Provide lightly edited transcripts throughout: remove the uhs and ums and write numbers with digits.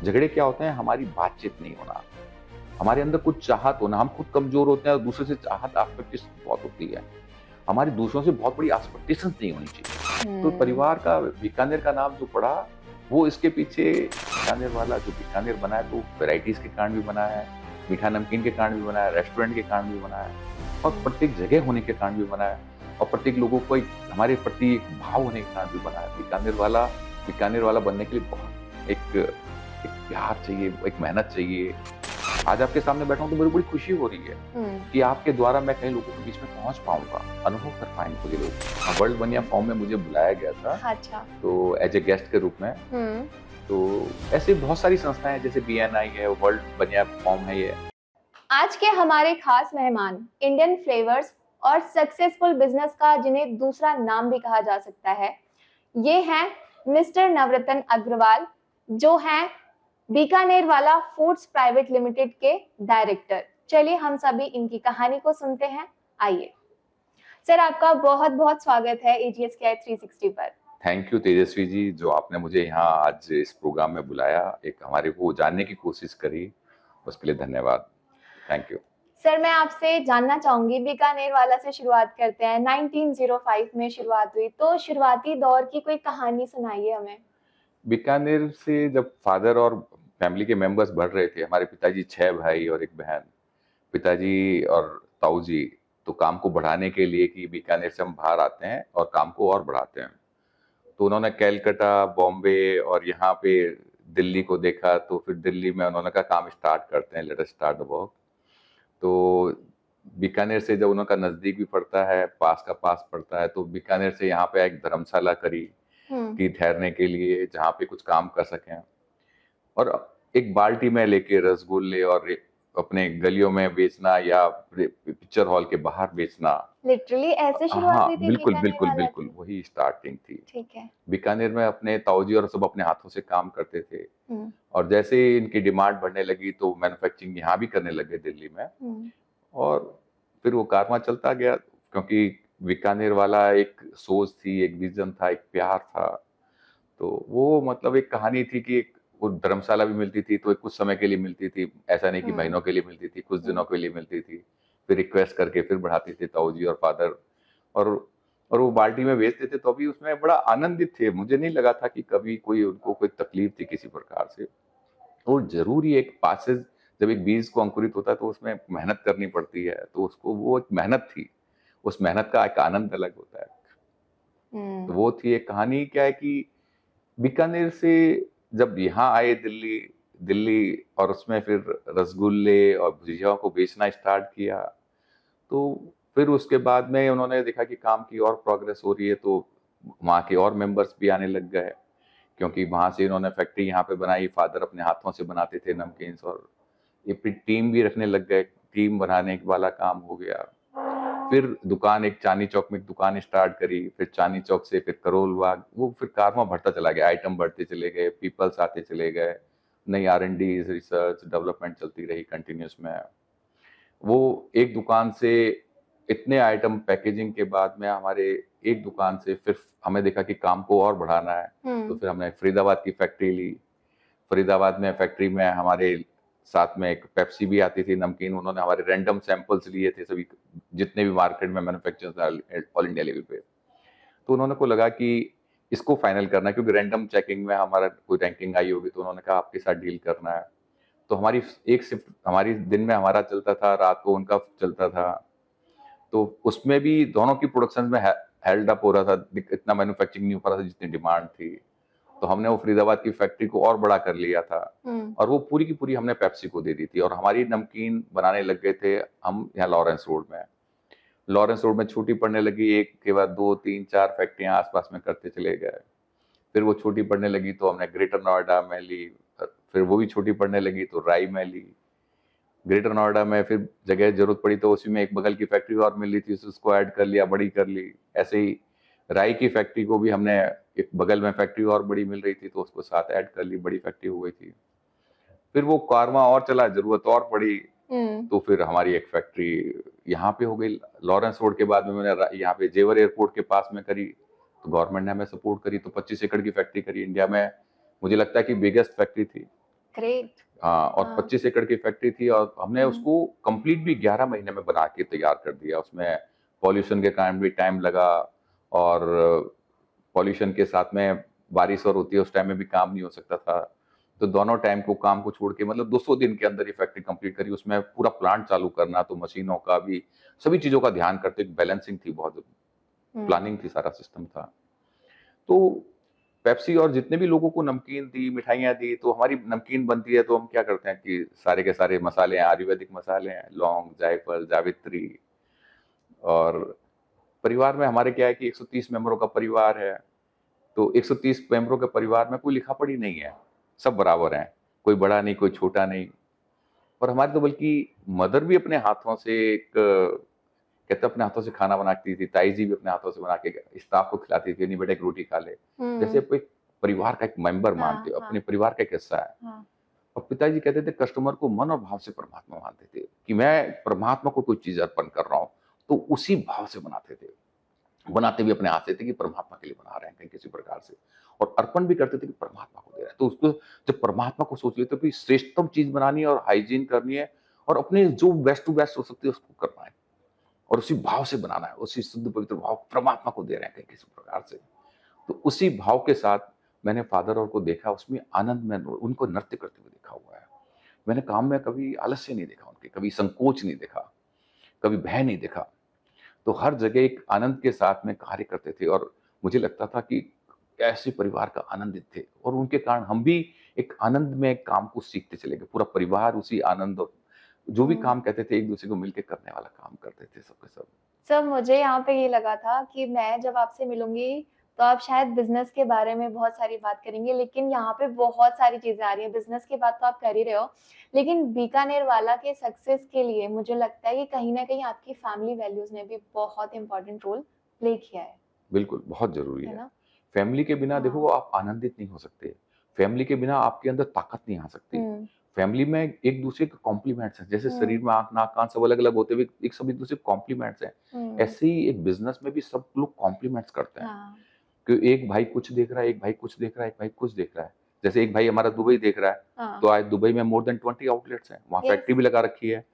झगड़े क्या होते हैं? हमारी बातचीत नहीं होना, हमारे अंदर कुछ चाहत होना, हम खुद कमजोर होते हैं और दूसरे से चाहत एक्सपेक्टेशन बहुत होती है। हमारी दूसरों से बहुत बड़ी एक्सपेक्टेशंस नहीं होनी चाहिए। तो हम्म। परिवार का बीकानेर का नाम जो पड़ा, वो इसके पीछे बीकानेर वाला जो बीकानेर बना है, तो वैराइटीज के कारण भी बना है, मीठा नमकीन के कारण भी बना है, रेस्टोरेंट के कारण भी बना है, और प्रत्येक जगह होने के कारण भी बना है, और प्रत्येक लोगों को एक हमारे प्रति एक भाव होने के कारण भी बना है। बीकानेर वाला बनने के लिए बहुत एक प्यार चाहिए, एक मेहनत चाहिए। आज आपके सामने बैठा हूँ तो मुझे बड़ी खुशी हो रही है हम्म। कि आपके द्वारा मैं कई लोगों के बीच में पहुंच पाऊंगा, अनुभव कर पाएंगे ये लोग। वर्ल्ड बनिया फॉर्म में मुझे बुलाया गया था, अच्छा। तो एज ए गेस्ट के रूप में। हम्म। तो ऐसे बहुत सारी संस्थाएं हैं, जैसे BNI है, वर्ल्ड बनिया फॉर्म है ये। आज के हमारे खास मेहमान इंडियन फ्लेवर्स और सक्सेसफुल बिजनेस का जिन्हें दूसरा नाम भी कहा जा सकता है, ये हैं मिस्टर नवरत्न अग्रवाल, जो हैं बीकानेर वाला फूड्स प्राइवेट लिमिटेड के डायरेक्टर। चलिए हम सभी इनकी कहानी को सुनते हैं। आइए सर, आपका बहुत बहुत स्वागत है AGSKI 360 पर। थैंक यू तेजस्वी जी, जो आपने मुझे यहाँ आज इस प्रोग्राम में बुलाया, एक हमारे को जानने की कोशिश करी, उसके लिए धन्यवाद। Thank you. सर, मैं आपसे जानना चाहूंगी, बीकानेर वाला से शुरुआत करते हैं। 1905 में शुरुआत हुई, तो शुरुआती दौर की कोई कहानी सुनाइए हमें। बीकानेर से जब फादर और फैमिली के मेंबर्स बढ़ रहे थे, हमारे पिताजी 6 भाई और एक बहन, पिताजी और ताऊ जी, तो काम को बढ़ाने के लिए कि बीकानेर से हम बाहर आते हैं और काम को और बढ़ाते हैं, तो उन्होंने कैलकाटा, बॉम्बे और यहाँ पे दिल्ली को देखा। तो फिर दिल्ली में उन्होंने कहा काम स्टार्ट करते हैं, let us start the work. तो बीकानेर से जब उनका नज़दीक भी पड़ता है, पास का पास पड़ता है, तो बीकानेर से यहाँ पे एक धर्मशाला करी हम्म। कि ठहरने के लिए, जहाँ पे कुछ काम कर सकें। और एक बाल्टी में लेके रसगुल्ले और अपने गलियों में बेचना या पिक्चर हॉल के बाहर बेचना। लिटरली ऐसे शुरुआत हाँ, हुई थी बिल्कुल बीकानेर बिल्कुल वाला बिल्कुल, की? वही स्टार्टिंग थी। ठीक है। बीकानेर में अपने ताऊजी और सब अपने हाथों से काम करते थे, हम्म। और जैसे ही इनकी डिमांड बढ़ने लगी तो मैन्युफैक्चरिंग यहाँ भी करने लगे दिल्ली में। हम्म। और फिर वो कारवां चलता गया, क्योंकि बीकानेर वाला एक सोच थी, एक विजन था, एक प्यार था। तो वो मतलब एक कहानी थी कि एक वो धर्मशाला भी मिलती थी, तो एक कुछ समय के लिए मिलती थी, ऐसा नहीं कि हम्म। महीनों के लिए मिलती थी, कुछ हम्म। दिनों के लिए मिलती थी। फिर रिक्वेस्ट करके फिर बढ़ाते थे ताऊ जी और फादर। और और वो बाल्टी में बेचते थे, तो अभी उसमें बड़ा आनंदित थे। मुझे नहीं लगा था कि कभी कोई उनको कोई तकलीफ थी किसी प्रकार से। और जरूरी एक पासेज, जब एक बीज को अंकुरित होता है तो उसमें मेहनत करनी पड़ती है, तो उसको वो एक मेहनत थी, उस मेहनत का एक आनंद अलग होता है। तो हम्म। वो थी एक कहानी। क्या है कि बीकानेर से जब यहाँ आए दिल्ली, दिल्ली और उसमें फिर रसगुल्ले और भुजियाओं को बेचना स्टार्ट किया, तो फिर उसके बाद में उन्होंने देखा कि काम की और प्रोग्रेस हो रही है, तो वहाँ के और मेंबर्स भी आने लग गए, क्योंकि वहाँ से इन्होंने फैक्ट्री यहाँ पे बनाई, फादर अपने हाथों से बनाते थे नमकीन्स, और ये फिर टीम भी रखने लग गए, टीम बनाने वाला काम हो गया। फिर दुकान, एक चांदनी चौक में एक दुकान स्टार्ट करी, फिर चांदनी चौक से फिर करोल बाग, वो फिर कारवां बढ़ता चला गया, आइटम बढ़ते चले गए, पीपल्स आते चले गए, नई R&D रिसर्च डेवलपमेंट चलती रही कंटिन्यूस में। वो एक दुकान से इतने आइटम पैकेजिंग के बाद में हमारे एक दुकान से फिर हमें देखा कि काम को और बढ़ाना है, तो हम्म। फिर हमने फरीदाबाद की फैक्ट्री ली। फरीदाबाद में फैक्ट्री में हमारे साथ में एक पेप्सी भी आती थी नमकीन, उन्होंने हमारे रैंडम सैंपल्स लिए थे सभी, जितने भी मार्केट में मैन्युफैक्चर ऑल इंडिया लेवल पे। तो उन्होंने को लगा कि इसको फाइनल करना है, क्योंकि रैंडम चेकिंग में हमारा कोई रैंकिंग आई होगी, तो उन्होंने कहा आपके साथ डील करना है। तो हमारी एक शिफ्ट, हमारी दिन में हमारा चलता था, रात को उनका चलता था। तो उसमें भी दोनों की प्रोडक्शन में हेल्ड अप हो रहा था, इतना मैन्युफैक्चरिंग नहीं हो पा रहा था जितनी डिमांड थी। तो हमने वो फरीदाबाद की फैक्ट्री को और बड़ा कर लिया था, हम्म। और वो पूरी की पूरी हमने पेप्सी को दे दी थी, और हमारी नमकीन बनाने लग गए थे हम यहाँ लॉरेंस रोड में। लॉरेंस रोड में छुट्टी पड़ने लगी, एक के बाद दो तीन चार फैक्ट्रियां आसपास में करते चले गए। फिर वो छोटी पड़ने लगी तो हमने ग्रेटर नोएडा में ली, फिर वो भी छोटी पड़ने लगी तो राई में ली। ग्रेटर नोएडा में फिर जगह जरूरत पड़ी तो उसी में एक बगल की फैक्ट्री और मिल रही थी, उसको ऐड कर लिया, बड़ी कर ली। ऐसे ही राई की फैक्ट्री को भी हमने, एक बगल में फैक्ट्री और बड़ी मिल रही थी तो उसको साथ ऐड कर ली, बड़ी फैक्ट्री हो गई थी। फिर वो कारवां और चला, जरूरत और पड़ी, हम्म। तो फिर हमारी एक फैक्ट्री यहाँ पे हो गई लॉरेंस रोड के बाद में। मैंने यहाँ पे जेवर एयरपोर्ट के पास में करी, तो गवर्नमेंट ने हमें सपोर्ट करी, तो 25 एकड़ की फैक्ट्री करी इंडिया में, मुझे लगता है कि बिगेस्ट फैक्ट्री थी। ग्रेट। हाँ, और हाँ। 25 एकड़ की फैक्ट्री थी और हमने हम्म। उसको कंप्लीट भी 11 महीने में बना के तैयार कर दिया। उसमें पॉल्यूशन के कारण भी टाइम लगा और पॉल्यूशन के साथ में बारिश और होती है, उस टाइम में भी काम नहीं हो सकता था। तो दोनों टाइम को काम को छोड़ के मतलब 200 दिन के अंदर ये फैक्ट्री कंप्लीट करी। उसमें पूरा प्लांट चालू करना, तो मशीनों का भी, सभी चीज़ों का ध्यान करते, एक बैलेंसिंग थी, बहुत प्लानिंग थी, सारा सिस्टम था। तो पेप्सी और जितने भी लोगों को नमकीन दी, मिठाइयाँ दी, तो हमारी नमकीन बनती है तो हम क्या करते हैं कि सारे के सारे मसाले हैं, आयुर्वेदिक मसाले हैं, लौंग, जायफल, जावित्री। और परिवार में हमारे क्या है कि 130 मेंबरों का परिवार है, तो 130 मेंबरों के परिवार में कोई लिखा-पढ़ी नहीं है, सब बराबर हैं, कोई बड़ा नहीं, कोई छोटा नहीं। और हमारी तो बल्कि मदर भी अपने हाथों से कहते हैं अपने हाथों से खाना बनाती थी, ताई जी भी अपने हाथों से बना के स्टाफ को खिलाती थी, नहीं बेटा एक रोटी खा ले। जैसे हम्म। आप एक परिवार का एक मेंबर मानते हाँ हो, हाँ अपने परिवार का एक हिस्सा है। हाँ। और पिताजी कहते थे कस्टमर को मन और भाव से परमात्मा मानते थे, कि मैं परमात्मा को कोई चीज़ अर्पण कर रहा हूँ, तो उसी भाव से बनाते थे। बनाते भी अपने हाथ से थे कि परमात्मा के लिए बना रहे हैं कहीं किसी प्रकार से, और अर्पण भी करते थे कि परमात्मा को दे रहे हैं। तो उसको जब परमात्मा को सोच लेते तो कि श्रेष्ठतम चीज़ बनानी है और हाइजीन करनी है और अपने जो बेस्ट टू बेस्ट हो सकती है उसको करना है और उसी भाव से बनाना है, उसी शुद्ध पवित्र भाव परमात्मा को दे रहे हैं कहीं किसी प्रकार से। तो उसी भाव के साथ मैंने फादर और को देखा, उसमें आनंद में उनको नृत्य करते हुए देखा हुआ है। मैंने काम में कभी आलस्य नहीं देखा उनके, कभी संकोच नहीं देखा, कभी भय नहीं देखा। तो हर जगह एक आनंद के साथ में कार्य करते थे और मुझे लगता था कि ऐसे परिवार का आनंदित थे और उनके कारण हम भी एक आनंद में काम को सीखते चले गए। पूरा परिवार उसी आनंद और जो भी हम्म। काम कहते थे एक दूसरे को मिलकर करने वाला काम करते थे सब के सब। सर मुझे यहाँ पे ये लगा था कि मैं जब आपसे मिलूंगी तो आप शायद बिजनेस के बारे में बहुत सारी बात करेंगे, लेकिन यहाँ पे बहुत सारी चीजें आ रही है। बिजनेस की बात तो आप कर ही रहे हो, लेकिन बीकानेर वाला के सक्सेस के लिए मुझे लगता है कि कहीं ना कहीं आपकी फैमिली वैल्यूज ने भी बहुत इंपॉर्टेंट रोल प्ले किया बिल्कुल, बहुत ज़रूरी है है। ना? फैमिली के बिना देखो हाँ। आप आनंदित नहीं हो सकते। फैमिली के बिना आपके अंदर ताकत नहीं आ सकती। हम्म। फैमिली में एक-दूसरे के कॉम्प्लीमेंट्स हैं। जैसे शरीर हम्म। में आँख, नाक, कान सब अलग-अलग होते हुए एक सब एक-दूसरे के कॉम्प्लीमेंट्स हैं। हम्म। ऐसे ही एक बिज़नेस में भी सब लोग कॉम्प्लीमेंट्स करते हैं। हाँ। कि एक भाई कुछ देख रहा है, एक भाई कुछ देख रहा है, एक भाई कुछ देख रहा है। जैसे एक भाई हमारा दुबई देख रहा है, तो हाँ। आज दुबई में मोर देन 20 आउटलेट्स हैं। वहाँ यस। फैक्ट्री भी लगा रखी है।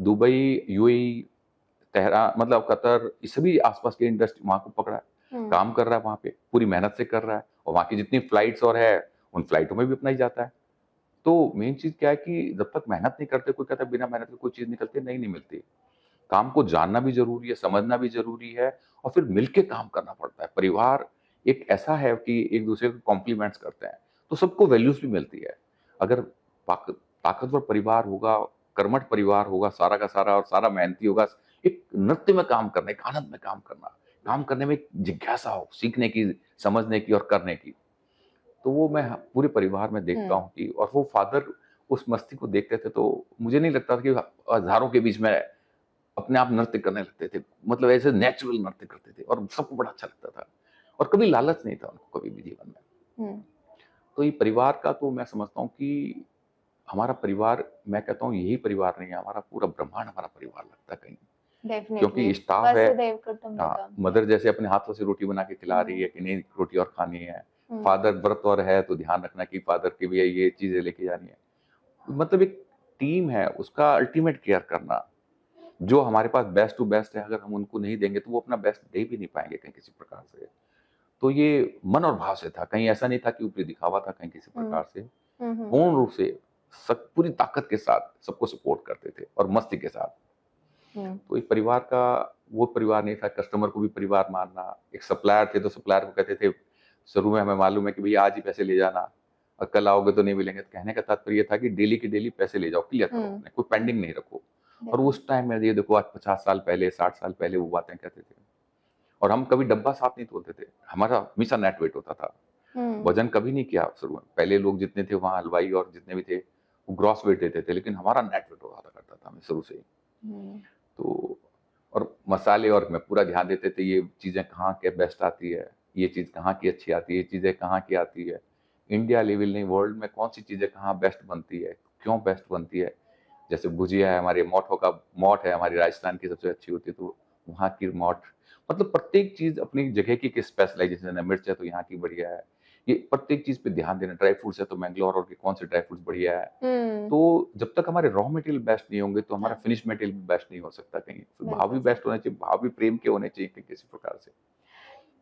दुबई, यूएई, मतलब कतर, ये सभी आस-पास के इंडस्ट्री वहाँ को पकड़ा है। हम्म। काम कर रहा है वहाँ पे, पूरी मेहनत से कर रहा है और वहाँ की जितनी फ्लाइट्स और है, उन फ्लाइटों में भी अपना ही जाता है। तो मेन चीज़ क्या है कि जब तक मेहनत नहीं करते, कोई कहता है बिना मेहनत के कोई चीज़ निकलती है, नहीं मिलती। काम को जानना भी ज़रूरी है, समझना भी ज़रूरी है और फिर मिलके काम करना पड़ता है। परिवार एक ऐसा है कि एक-दूसरे को कॉम्प्लीमेंट्स करते हैं, तो सबको वैल्यूज़ भी मिलती है। अगर ताकतवर परिवार होगा, कर्मठ परिवार होगा सारा का सारा और सारा मेहनती होगा, एक नृत्य में काम करना, एक आनंद में काम करने में एक जिज्ञासा हो, सीखने की, समझने की और करने की। तो वो मैं पूरे परिवार में देखता हम्म। हूँ कि और वो फादर उस मस्ती को देखते थे तो मुझे नहीं लगता था कि हज़ारों के बीच में अपने आप नृत्य करने लगते थे। मतलब ऐसे नेचुरल नृत्य करते थे और सबको बड़ा अच्छा लगता था और कभी लालच नहीं था उनको कभी भी जीवन में। हम्म। तो ये परिवार का तो मैं समझता हूँ कि हमारा परिवार, मैं कहता हूँ यही परिवार नहीं है, हमारा पूरा ब्रह्मांड हमारा परिवार लगता है कहीं। डेफिनेटली क्योंकि स्टाफ है, वसुदेव कुटुंबकम। मदर जैसे अपने हाथों से रोटी बना के खिला रही हम्म। है कि नहीं रोटी और खानी है। हम्म। फादर व्रत और है तो ध्यान रखना कि फादर की भी ये चीज़ें लेके जानी है। मतलब एक टीम है, उसका अल्टीमेट केयर करना। जो हमारे पास बेस्ट टू बेस्ट है, अगर हम उनको नहीं देंगे तो वो अपना बेस्ट दे भी नहीं पाएँगे कहीं किसी प्रकार से। तो ये मन और भाव से था, कहीं ऐसा नहीं था कि ऊपरी दिखावा था कहीं किसी हम्म। प्रकार से। हम्म। पूर्ण रूप से सब पूरी ताकत के साथ सबको सपोर्ट करते थे और मस्ती के साथ। हम्म। तो एक परिवार का वो परिवार नहीं था, कस्टमर को भी परिवार मानना। एक सप्लायर थे तो सप्लायर को कहते थे, शुरू में हमें मालूम है कि भैया आज ही पैसे ले जाना और कल आओगे तो नहीं मिलेंगे। तो कहने का तात्पर्य ये था कि डेली की डेली पैसे ले जाओ, क्लियर करो अपने, कोई पेंडिंग नहीं रखो। और उस टाइम में ये देखो आज 50 साल पहले, 60 साल पहले वो बातें कहते थे। और हम कभी डब्बा साफ नहीं धोते थे, हमारा हमेशा नेट वेट होता था। हम्म। वजन कभी नहीं किया शुरू में। पहले लोग जितने थे वहाँ हलवाई और जितने भी थे, वो ग्रॉस वेट देते थे, लेकिन हमारा नेट वेट हुआ करता था हमें शुरू से ही। हम्म। तो और मसाले और में पूरा ध्यान देते थे, ये चीज़ें कहाँ के बेस्ट आती है, ये चीज़ कहाँ की अच्छी आती है, ये चीज़ें कहाँ की आती है। इंडिया लेवल नहीं, वर्ल्ड में कौन-सी चीज़ें कहाँ बेस्ट बनती है, क्यों बेस्ट बनती है। जैसे भुजिया है हमारे मोठ है हमारी राजस्थान की सबसे अच्छी होती है, तो वहाँ की मोठ, मतलब प्रत्येक चीज़ अपनी जगह की एक स्पेशलाइज़ेशन है। मिर्च है तो यहाँ की बढ़िया है, ये प्रत्येक चीज पे ध्यान देना। ड्राई फ्रूट्स है तो मैंगलोर और के कौन से ड्राई फ्रूट्स बढ़िया है। हम्म। तो जब तक हमारे रॉ मटेरियल बेस्ट नहीं होंगे तो हमारा हाँ, फिनिश मटेरियल भी बेस्ट नहीं हो सकता कहीं। तो भाव बिल्कुल भी सही। बेस्ट होने चाहिए, भाव भी प्रेम के होने चाहिए कहीं किसी प्रकार से।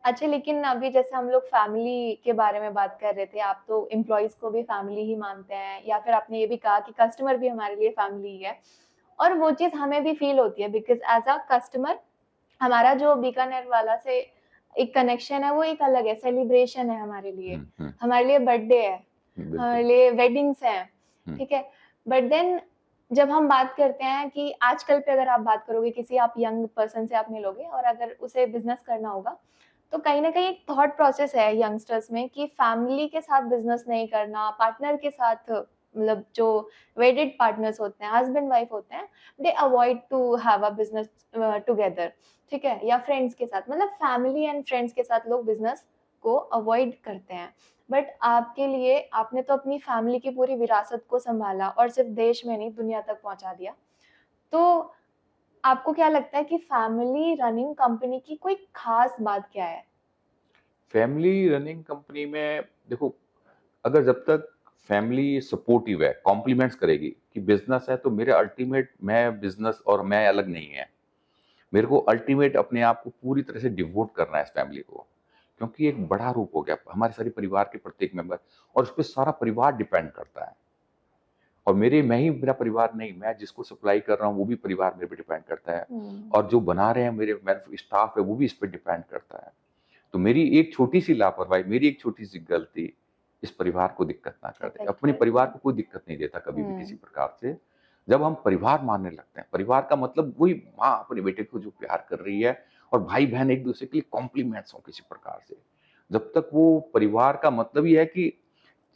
अच्छा, लेकिन अभी जैसे हम लोग फैमिली के बारे में बात कर रहे थे, आप तो एम्प्लॉइज को भी फैमिली ही मानते हैं, या फिर आपने ये भी कहा कि कस्टमर भी हमारे लिए फैमिली ही है, और वो चीज़ हमें भी फील होती है, बिकॉज़ एज़ अ कस्टमर हमारा जो बीकानेर वाला से एक कनेक्शन है वो एक अलग है, सेलिब्रेशन है हमारे लिए बर्थडे है, हमारे बिल्कुल। लिए वेडिंग्स हैं, हम्म, ठीक है? बट देन जब हम बात करते हैं कि आजकल पे अगर आप बात करोगे, किसी आप यंग पर्सन से आप मिलोगे और अगर उसे बिज़नेस करना होगा, तो कहीं न कहीं एक थॉट प्रोसेस है यंगस्टर्स में कि फैमिली के साथ बिज़नेस नहीं करना, पार्टनर के साथ, मतलब जो वेडेड पार्टनर्स होते हैं, हस्बैंड वाइफ होते हैं, they avoid to have a business together, ठीक है? या फ्रेंड्स के साथ, मतलब फैमिली एंड फ्रेंड्स के साथ लोग बिज़नेस को अवॉइड करते हैं। बट आपके लिए, आपने तो अपनी फैमिली की पूरी विरासत को सँभाला और सिर्फ़ देश में नहीं, दुनिया तक पहुँचा दिया। तो आपको क्या लगता है कि फैमिली रनिंग कंपनी की कोई खास बात क्या है? फैमिली रनिंग कंपनी में देखो, अगर जब तक फैमिली सपोर्टिव है, कॉम्प्लीमेंट्स करेगी कि बिजनेस है तो मेरे अल्टीमेट, मैं बिजनेस और मैं अलग नहीं है। मेरे को अल्टीमेट अपने आप को पूरी तरह से डिवोट करना है इस फैमिली को, क्योंकि एक बड़ा रूप हो गया हमारे सारे परिवार के प्रत्येक मेंबर, और उस पर सारा परिवार डिपेंड करता है। और मैं ही मेरा परिवार नहीं, मैं जिसको सप्लाई कर रहा हूँ वो भी परिवार मेरे पे डिपेंड करता है। हुँ, और जो बना रहे हैं मेरे स्टाफ है वो भी इस पे डिपेंड करता है। तो मेरी एक छोटी सी लापरवाही, मेरी एक छोटी सी गलती इस परिवार को दिक्कत ना कर दे। अफ़ेक्ट अपने कर परिवार दिया। को कोई दिक्कत नहीं देता कभी भी किसी हुँ, प्रकार से। जब हम परिवार मानने लगते हैं, परिवार का मतलब वही माँ अपने बेटे को जो प्यार कर रही है, और भाई बहन एक दूसरे के लिए कॉम्प्लीमेंट्स हो किसी प्रकार से। जब तक वो परिवार का मतलब ही है कि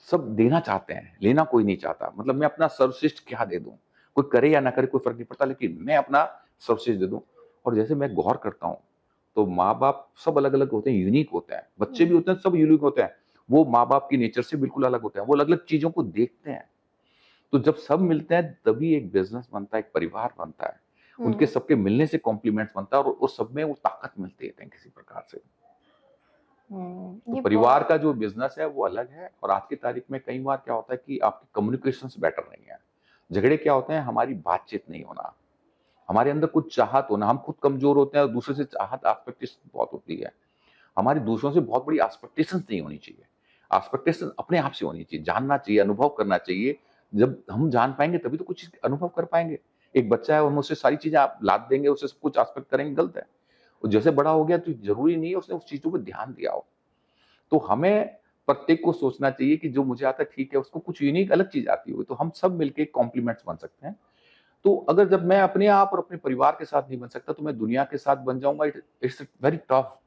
सब देना चाहते हैं, लेना कोई नहीं चाहता। मतलब मैं अपना सर्वश्रेष्ठ क्या दे दूँ? कोई करे या ना करे कोई फ़र्क नहीं पड़ता, लेकिन मैं अपना सर्वश्रेष्ठ दे दूँ। और जैसे मैं गौर करता हूँ, तो माँ-बाप सब अलग-अलग होते हैं, यूनिक होते हैं। बच्चे भी हुँ, होते हैं, सब यूनिक होते हैं। वो माँ-बाप की नेचर से बिल्कुल अलग होते हैं। वो अलग-अलग चीज़ों को देखते हैं। तो जब सब मिलते हैं तभी एक बिज़नेस बनता है, एक परिवार बनता है। उनके हुँ, सबके मिलने से कॉम्प्लीमेंट्स बनता है, और उस सब में वो ताकत मिलती है कहीं किसी प्रकार से। तो ये परिवार बहुत। का जो बिज़नेस है वो अलग है, और आज की तारीख में कई बार क्या होता है कि आपकी कम्युनिकेशंस बेटर नहीं है। झगड़े क्या होते हैं? हमारी बातचीत नहीं होना, हमारे अंदर कुछ चाहत होना, हम खुद कमज़ोर होते हैं और दूसरे से चाहत एक्सपेक्टेशन बहुत होती है। हमारी दूसरों से बहुत बड़ी एक्सपेक्टेशंस नहीं होनी चाहिए। एक्सपेक्टेशन अपने आप से होनी चाहिए, जानना चाहिए, अनुभव करना चाहिए। जब हम जान पाएँगे तभी तो कुछ चीज़ अनुभव कर पाएँगे। एक बच्चा है, हम उससे सारी चीज़ें आप लाद देंगे, उससे सब कुछ एक्सपेक्ट करेंगे, गलत है। वो जैसे बड़ा हो गया तो ज़रूरी नहीं है उसने उस चीज़ों पे ध्यान दिया हो। तो हमें प्रत्येक को सोचना चाहिए कि जो मुझे आता है ठीक है, उसको कुछ यूनिक अलग चीज़ आती होगी, तो हम सब मिलके कॉम्प्लीमेंट्स बन सकते हैं। तो अगर जब मैं अपने आप और अपने परिवार के साथ नहीं बन सकता, तो मैं दुनिया के साथ बन जाऊँगा, इट्स वेरी टफ।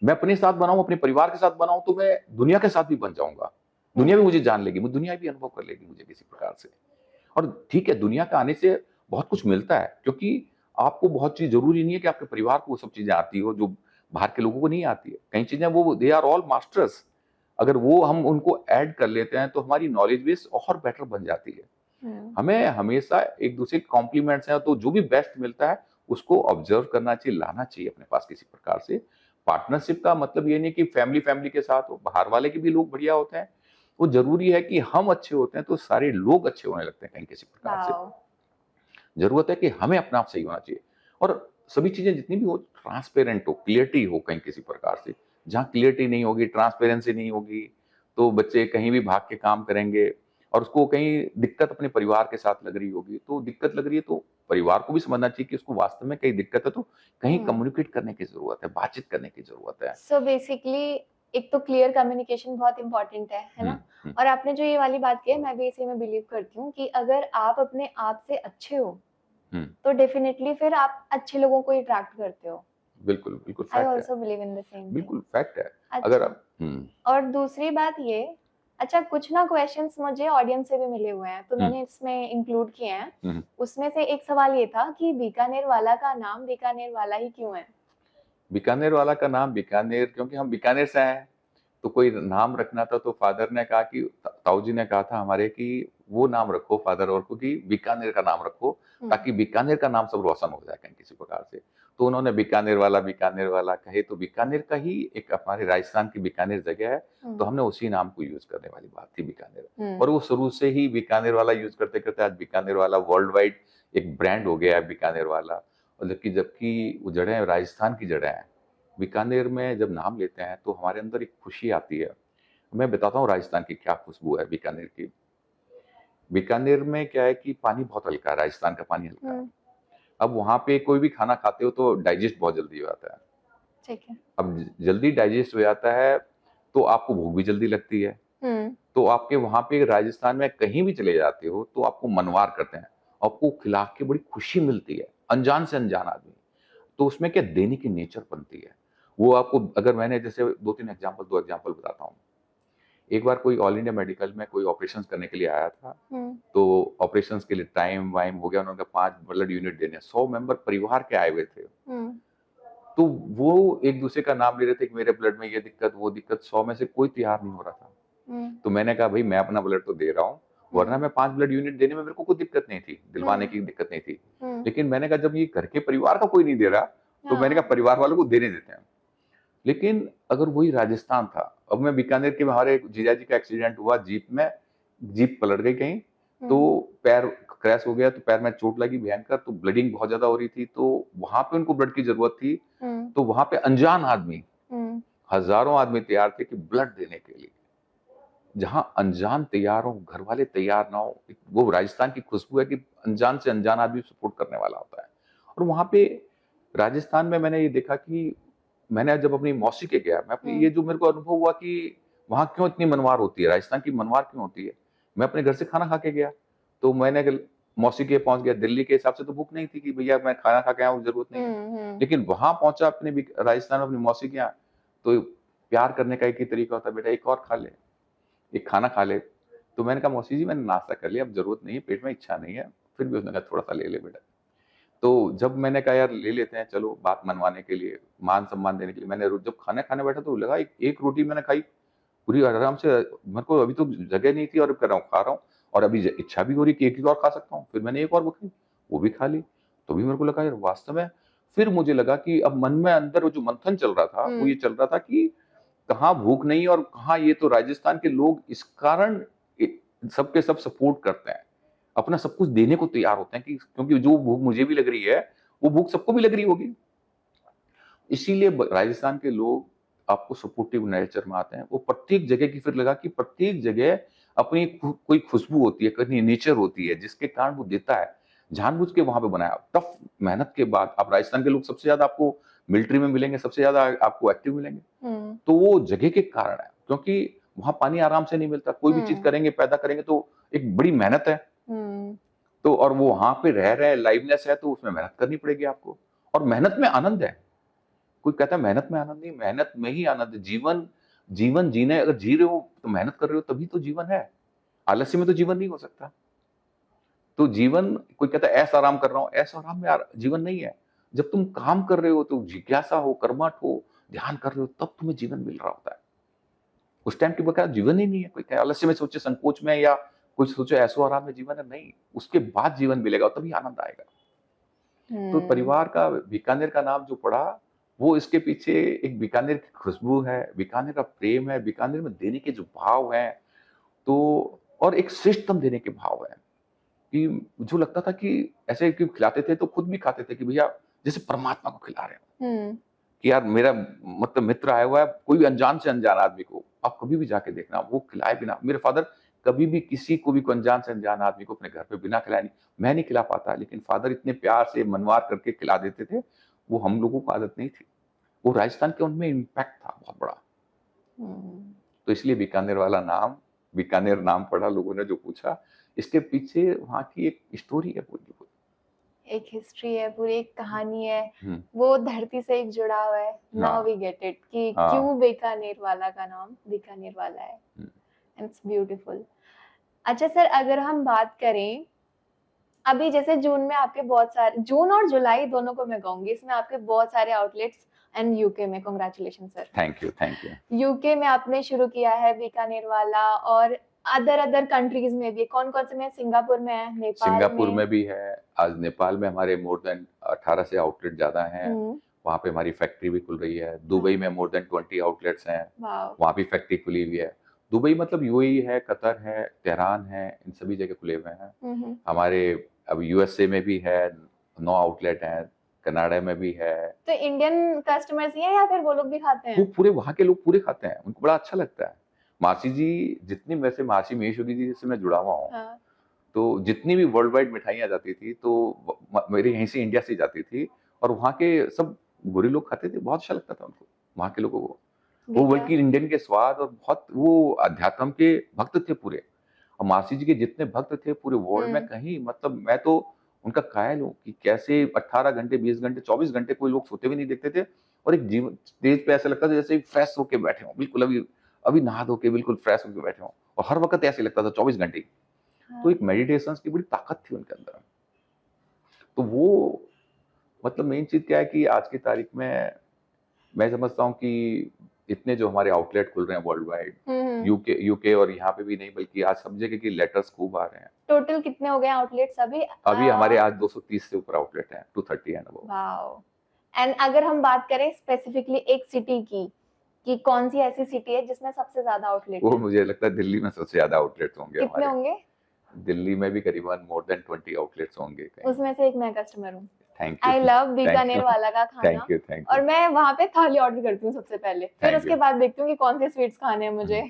मैं अपने साथ बनाऊँ, अपने परिवार के साथ बनाऊँ, तो मैं दुनिया के साथ भी बन जाऊँगा। दुनिया भी हुँ, मुझे जान लेगी, दुनिया भी अनुभव कर लेगी मुझे किसी प्रकार से। और ठीक है, दुनिया का आने से बहुत कुछ मिलता है, क्योंकि आपको बहुत चीज़ ज़रूरी नहीं है कि आपके परिवार को वो सब चीज़ें आती हो, जो बाहर के लोगों को नहीं आती है। कई चीज़ें वो दे आर ऑल मास्टर्स। अगर वो हम उनको ऐड कर लेते हैं, तो हमारी नॉलेज बेस और बेटर बन जाती है। हुँ, हमें हमेशा एक-दूसरे के कॉम्प्लीमेंट्स हैं, तो जो भी बेस्ट मिलता है, उसको ऑब्ज़र्व करना चाहिए, लाना चाहिए अपने पास किसी प्रकार से। पार्टनरशिप का मतलब ये नहीं कि फैमिली-फैमिली के साथ हो, बाहर वाले के भी लोग बढ़िया होते हैं। वो ज़रूरी है कि हम अच्छे होते हैं, तो सारे लोग अच्छे होने लगते हैं कहीं किसी प्रकार से। वॉव! ज़रूरत है कि हमें अपना आप सही होना चाहिए, और सभी चीज़ें जितनी भी हो ट्रांसपेरेंट हो, क्लियरिटी हो कहीं किसी प्रकार से। जहाँ क्लियरिटी नहीं होगी, ट्रांसपेरेंसी नहीं होगी, तो बच्चे कहीं भी भाग के काम करेंगे, और उसको कहीं दिक्कत अपने परिवार के साथ लग रही होगी। तो दिक्कत लग रही है तो परिवार को भी समझना चाहिए कि उसको वास्तव में कहीं दिक्कत है, तो कहीं हुँ, कम्युनिकेट करने की ज़रूरत है, बातचीत करने की ज़रूरत है। सो बेसिकली एक तो क्लियर कम्युनिकेशन बहुत इम्पोर्टेंट है हुँ, ना? हुँ, और आपने जो ये वाली बात की है, मैं भी इसी में बिलीव करती हूँ कि अगर आप अपने आप से अच्छे हो, हुँ। तो डेफिनिटली फिर आप अच्छे लोगों को अट्रैक्ट करते हो। बिल्कुल, बिल्कुल आई फैक्ट है। Also believe in the same thing. बिल्कुल फैक्ट है। अगर अच्छा, आप और दूसरी बात ये, अच्छा कुछ ना क्वेश्चंस मुझे ऑडियंस से भी मिले हुए हैं, तो हुँ, मैंने इसमें इंक्लूड किए हैं। हुँ। उसमें से एक सवाल ये था कि बीकानेर वाला का नाम बीकानेर वाला ही क्यों है? बीकानेर वाला का नाम बीकानेर, क्योंकि हम बीकानेर से आए हैं, तो कोई नाम रखना था, तो फादर ने कहा कि ताऊ जी ने कहा था हमारे कि वो नाम रखो फादर, और को कि बीकानेर का नाम रखो, हुँ, ताकि बीकानेर का नाम सब रोशन हो जाए कहीं किसी प्रकार से। तो उन्होंने बीकानेर वाला कहे, तो बीकानेर का ही एक हमारे राजस्थान की बीकानेर जगह है, तो हमने उसी नाम को यूज करने वाली बात थी बीकानेर। और वो शुरू से ही बीकानेर वाला यूज करते करते आज बीकानेर वाला वर्ल्ड वाइड एक ब्रांड हो गया है बीकानेर वाला। और जबकि वो जड़ें राजस्थान की जड़ें हैं, बीकानेर में जब नाम लेते हैं तो हमारे अंदर एक खुशी आती है। मैं बताता हूँ राजस्थान की क्या खुशबू है बीकानेर की। बीकानेर में क्या है कि पानी बहुत हल्का है, राजस्थान का पानी हल्का है। अब वहां पे कोई भी खाना खाते हो तो डाइजेस्ट बहुत जल्दी हो जाता है। ठीक है। अब जल्दी डाइजेस्ट हो जाता है तो आपको भूख भी जल्दी लगती है। तो आपके वहां पे राजस्थान में कहीं भी चले जाते हो तो आपको मनवार करते हैं, आपको खिला के बड़ी खुशी मिलती है, अनजान से अनजान आदमी। तो उसमें क्या देने की नेचर बनती है। वो आपको, अगर मैंने जैसे दो एग्जाम्पल बताता हूँ। एक बार कोई ऑल इंडिया मेडिकल में कोई ऑपरेशन करने के लिए आया था, तो ऑपरेशन के लिए टाइम वाइम हो गया, उन्होंने 5 ब्लड यूनिट देने, 100 मेंबर परिवार के आए हुए थे। तो वो एक दूसरे का नाम ले रहे थे कि मेरे ब्लड में ये दिक्कत वो दिक्कत, 100 में से कोई तैयार नहीं हो रहा था। तो मैंने कहा भाई मैं अपना ब्लड तो दे रहा हूँ, वरना मैं 5 ब्लड यूनिट देने में मेरे को कोई दिक्कत नहीं थी, दिलवाने की दिक्कत नहीं थी। लेकिन मैंने कहा जब ये घर के परिवार का कोई नहीं दे रहा, तो मैंने कहा परिवार वालों को देने देते हैं। लेकिन अगर वही राजस्थान था, अब मैं बीकानेर के, हमारे जीजा जी का एक्सीडेंट हुआ जीप में, जीप पलट गई कहीं, तो पैर क्रैश हो गया, तो पैर में चोट लगी भयंकर, तो ब्लीडिंग बहुत ज्यादा हो रही थी, तो वहां पे उनको ब्लड की जरूरत थी। तो वहां पे अनजान आदमी, हजारों आदमी तैयार थे कि ब्लड देने के लिए। जहां अनजान तैयार हो, घर वाले तैयार ना हो, वो राजस्थान की खुशबू है कि अनजान से अनजान आदमी सपोर्ट करने वाला होता है। और वहां पे राजस्थान में मैंने ये देखा कि मैंने जब अपनी मौसी के गया, मैं अपनी ये जो मेरे को अनुभव हुआ कि वहां क्यों इतनी मनवार होती है, राजस्थान की मनवार क्यों होती है। मैं अपने घर से खाना खा के गया, तो मैंने मौसी के पहुंच गया। दिल्ली के हिसाब से तो भूख नहीं थी कि भैया मैं खाना खा के आऊँ, जरूरत नहीं है। लेकिन वहां पहुंचा अपने राजस्थान में अपनी मौसी के यहाँ, तो प्यार करने का एक ही तरीका होता है, बेटा एक और खा ले, एक खाना खा ले। तो मैंने कहा मौसी जी मैंने नाश्ता कर लिया, अब जरूरत नहीं है, पेट में इच्छा नहीं है। फिर भी उसने कहा थोड़ा सा ले ले बेटा। तो जब मैंने कहा यार ले लेते हैं, चलो बात मनवाने के लिए, मान सम्मान देने के लिए, मैंने जब खाना खाने बैठा तो लगा एक रोटी मैंने खाई पूरी आराम से, मेरे को अभी तो जगह नहीं थी और कर रहा हूँ खा रहा हूँ, और अभी इच्छा भी हो रही कि एक ही और खा सकता हूँ। फिर मैंने एक और खाई, वो भी खा ली। तो भी मेरे को लगा यार वास्तव में, फिर मुझे लगा कि अब मन में अंदर वो जो मंथन चल रहा था वो ये चल रहा था कि कहाँ भूख नहीं और कहाँ ये तो राजस्थान के लोग इस कारण सबके सब सपोर्ट करते हैं, अपना सब कुछ देने को तैयार होते हैं कि क्योंकि जो भूख मुझे भी लग रही है वो भूख सबको भी लग रही होगी। इसीलिए राजस्थान के लोग आपको सपोर्टिव नेचर में आते हैं। वो प्रत्येक जगह की, फिर लगा कि प्रत्येक जगह अपनी कोई खुशबू होती है, कहीं नेचर होती है जिसके कारण वो देता है, जानबूझ के वहां पे बनाया। टफ मेहनत के बाद आप राजस्थान के लोग सबसे ज्यादा आपको मिलिट्री में मिलेंगे, सबसे ज्यादा आपको एक्टिव मिलेंगे। तो वो जगह के कारण है, क्योंकि वहां पानी आराम से नहीं मिलता। कोई भी चीज करेंगे, पैदा करेंगे तो एक बड़ी मेहनत है। तो और वो वहां पे रह रहे लाइवनेस है, तो उसमें मेहनत करनी पड़ेगी आपको। और मेहनत में आनंद है। कोई कहता है मेहनत में आनंद नहीं, मेहनत में ही आनंद है। जीवन जीवन जीने, अगर जी रहे हो तो मेहनत कर रहे हो तभी तो जीवन है। आलस्य में तो जीवन नहीं हो सकता। तो जीवन, कोई कहता है ऐसा आराम कर रहा हूं, ऐसा आराम में यार जीवन नहीं है। जब तुम काम कर रहे हो तो जिज्ञासा हो, कर्मठ हो, ध्यान कर रहे हो, तब तुम्हें जीवन मिल रहा होता है। उस टाइम की बकाया जीवन ही नहीं है। कोई कहे आलस्य में सोचे, संकोच में, या कुछ सोचे ऐसो आराम में जीवन है, नहीं। उसके बाद जीवन मिलेगा और तभी आनंद आएगा। तो परिवार का बीकानेर का नाम जो पड़ा, वो इसके पीछे एक बीकानेर की खुशबू है, बीकानेर का प्रेम है, बीकानेर में देने के जो भाव हैं, तो और एक श्रेष्ठतम देने के भाव है कि जो लगता था कि ऐसे क्यों खिलाते थे तो खुद भी खाते थे कि भैया जैसे परमात्मा को खिला रहे हो। कि यार मेरा मतलब मित्र आया हुआ है, कोई भी अनजान से अनजान आदमी को आप कभी भी जाके देखना, वो खिलाए बिना, मेरे फादर कभी भी किसी को भी, अनजान से अनजान आदमी को अपने घर पे बिना खिलाए नहीं, मैं नहीं खिला पाता, लेकिन फादर इतने प्यार से मनवार करके खिला देते थे। वो हम लोगों को आदत नहीं थी। वो राजस्थान के उनमें इम्पैक्ट था बहुत बड़ा। तो इसलिए बीकानेर वाला नाम, बीकानेर नाम पड़ा, लोगों ने जो पूछा, इसके पीछे वहां की एक स्टोरी है पूरी। एक हिस्ट्री है, पूरी एक कहानी है, वो धरती से एक जुड़ा हुआ है। नाउ वी गेट इट कि क्यों बीकानेर वाला का नाम बीकानेर वाला है। It's beautiful. अच्छा सर, अगर हम बात करें अभी जैसे जून में आपके बहुत सारे, जून और जुलाई दोनों को मैं कहूंगी, इसमें आपके बहुत सारे आउटलेट्स एंड यूके में, congratulation sir. Thank you. UK में आपने शुरू किया है बीकानेर वाला, और अदर कंट्रीज में भी कौन कौन से में? सिंगापुर में है, नेपाल सिंगापुर में? में भी है, आज नेपाल में हमारे मोर देन 18 से आउटलेट ज़्यादा हैं, हम्म। वहाँ पे हमारी फैक्ट्री भी खुल रही है। दुबई में मोर देन 20 आउटलेट्स हैं, वाओ। वहाँ भी फैक्ट्री खुली हुई है। दुबई मतलब यूएई है, कतर है, तेहरान है, इन सभी जगह खुले हुए हैं। हम्म। हमारे अब यूएसए में भी है, 9 आउटलेट हैं, कनाडा में भी है। तो इंडियन कस्टमर्स ही हैं या फिर वो लोग भी खाते वो हैं? पूरे वहाँ के लोग पूरे खाते हैं, उनको बड़ा अच्छा लगता है। मासी जी जितनी, वैसे मासी महेश्वरी जी से मैं जुड़ा हुआ हूँ, हाँ। तो जितनी भी वर्ल्ड वाइड मिठाइयाँ जाती थी तो मेरे यहीं से इंडिया से जाती थी, और वहाँ के सब गोरे लोग खाते थे, बहुत अच्छा लगता था उनको, वहाँ के लोगों को। वो बीका। बल्कि इंडियन के स्वाद और बहुत वो अध्यात्म के भक्त थे पूरे। और मासी जी के जितने भक्त थे पूरे वर्ल्ड में, कहीं मतलब मैं तो उनका कायल हूँ कि कैसे 18 घंटे, 20 घंटे, 24 घंटे कोई लोग सोते हुए नहीं देखते थे, और एक जीवन स्टेज पे ऐसा लगता था जैसे फ्रेश होके बैठे हों, बिल्कुल अभी अभी नहा धो के बिल्कुल फ्रेश होके बैठे हों, और हर वक्त ऐसे लगता था 24 घंटे। तो हाँ। एक मेडिटेशन की बड़ी ताकत थी उनके अंदर। तो वो मतलब मेन चीज क्या है कि आज की तारीख में मैं समझता हूँ कि इतने जो हमारे आउटलेट खुल रहे हैं वर्ल्ड वाइड, यूके यूके और यहाँ पे भी नहीं बल्कि आज सब जगह की लेटर्स खूब आ रहे हैं। टोटल कितने हो गए आउटलेट्स अभी? अभी हमारे आज 230 से ऊपर आउटलेट हैं, 230 एंड अबव। वाओ। एंड अगर हम बात करें स्पेसिफिकली एक सिटी की, कि कौन सी ऐसी सिटी है जिसमें सबसे ज्यादा आउटलेट वो है? मुझे लगता है दिल्ली में सबसे ज्यादा आउटलेट्स होंगे कितने हमारे। होंगे? दिल्ली में भी करीबन मोर देन 20 आउटलेट्स होंगे कहीं। उसमें से एक मैं कस्टमर हूँ। Thank you. I love thank Bikaner you. वाला का खाना। Thank you. थैंक और यू। मैं वहां पे थाली ऑर्डर करती हूँ सबसे पहले, फिर थैंक उसके यू। बाद देखती हूँ कि कौन से स्वीट्स खाने हैं मुझे।